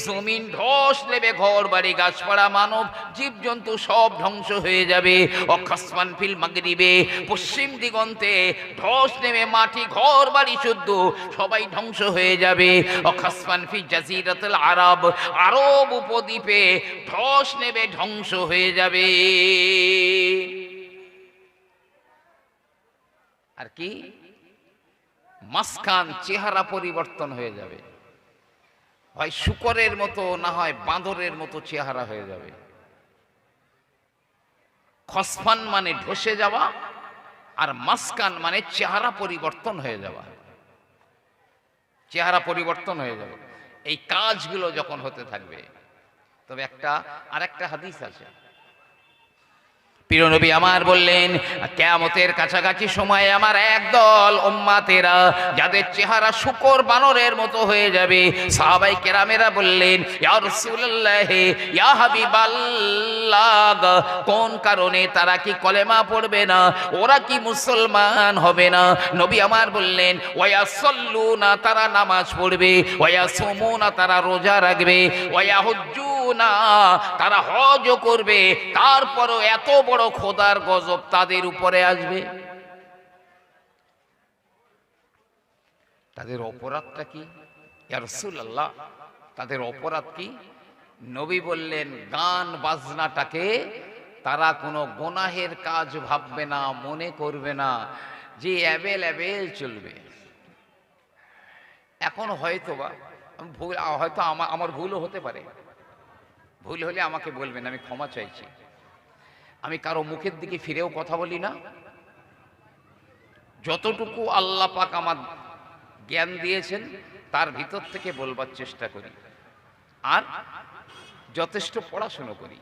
জমিন ধস নেবে, ঘর বাড়ি গাছপালা মানব জীবজন্তু সব ধ্বংস হয়ে যাবে। ও খাসফান ফিল মাগরিবে, পশ্চিম দিগন্তে ধস নেবে, মাটি ঘর বাড়ি শুদ্ধ সবাই ধ্বংস হয়ে যাবে। ও খাসফান ফি জাজিরাতুল আরব, আরব উপদ্বীপে ধস নেবে, ধ্বংস হয়ে যাবে। আর কি মাসকান, চেহারা পরিবর্তন হয়ে যাবে, হয় শূকরের মতো না হয় বাঁদরের মতো চেহারা হয়ে যাবে। খসফান মানে ধসে যাওয়া, আর মাসকান মানে চেহারা পরিবর্তন হয়ে যাওয়া, চেহারা পরিবর্তন হয়ে যাবে। এই কাজগুলো যখন হতে থাকবে, তবে আরেকটা হাদিস আছে, প্রিয় নবী আমার বললেন কিয়ামতের কাছাকাছি সময়ে আমার একদল উম্মতেরা যাদের চেহারা শূকর বানরের মতো হয়ে যাবে। সাহাবায়ে কেরামেরা বললেন ইয়া রাসূলুল্লাহ, ইয়া হাবিবাল্লাহ, কোন কারণে তারা কি কলেমা পড়বে না, ওরা কি মুসলমান হবে না? নবী আমার বললেন ওয়ায়াসাল্লুনা, তারা নামাজ পড়বে, ওয়ায়াসুমুনা, তারা রোজা রাখবে, ওয়ায়াহুজ্জুনা, তারা হজও করবে, তারপরও এত বড় খোদার গজব তাদের উপরে আসবে। তাদের অপরাধটা কি ইয়া রাসূলুল্লাহ? তাদের অপরাধ কি? নবী বললেন গান বাজনাটাকে তারা কোনো গুনাহের কাজ ভাববে না, মনে করবে না, যে অ্যাভেলেবেল চলবে। এখন হয়তোবা ভুল, হয়তো আমার ভুলও হতে পারে, ভুল হলে আমাকে বলবেন, আমি ক্ষমা চাইছি। আমি কারো মুখের দিকে ফিরেও কথা বলি না, যতটুকু আল্লাহ পাক আমার জ্ঞান দিয়েছেন তার ভিতর থেকে বলবার চেষ্টা করি, আর যথেষ্ট পড়াশুনো করি।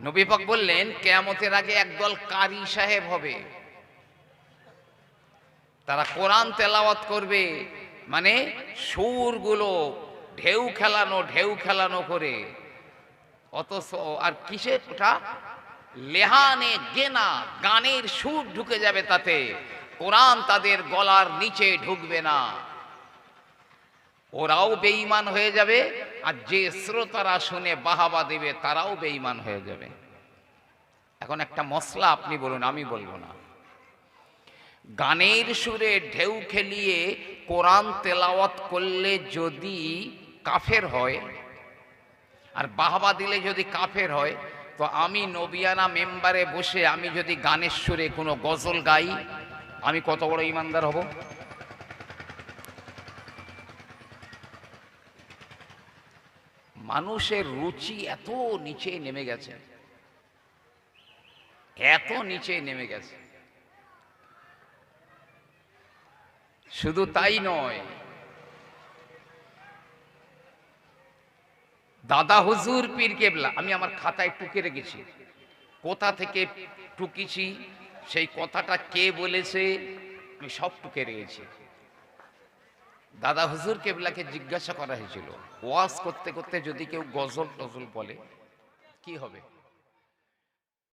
নবী পাক বললেন কিয়ামতের আগে একদল কারি সাহেব হবে, তারা কোরআন তেলাওয়াত করবে, মানে সুরগুলো ঢেউ খেলানো করে, অথচ আর কিসে ওটা লেহানে গেনা, গানের সুর ঢুকে যাবে তাতে, কোরআন তাদের গলার নিচে ঢুকবে না। ওরাও বেঈমান হয়ে যাবে, আর যে শ্রোতারা শুনে বাহাবা দেবে তারাও বেঈমান হয়ে যাবে। এখন একটা মশলা আপনি বলুন, আমি বলবো না। গানের সুরে ঢেউ খেলিয়ে কোরআন তেলাওয়াত করলে যদি কাফের হয়, আর বাহাবা দিলে যদি কাফের হয়, তো আমি নবিয়ানা মেম্বারে বসে আমি যদি গানের সুরে কোনো গজল গাই, আমি কত বড় ইমানদার হব? মানুষের রুচি এত নিচে নেমে গেছে, এত নিচে নেমে গেছে। শুধু তাই নয়, দাদা হুজুর পীর কেবলা, আমি আমার খাতায় টুকে রেখেছি, কোথা থেকে টুকিছি, সেই কথাটা কে বলেছে, আমি সব টুকে রেখেছি। দাদা হুজুর কেবলাকে জিজ্ঞাসা করা হয়েছিল, ওয়াজ করতে করতে যদি কেউ গজল টজল বলে কি হবে?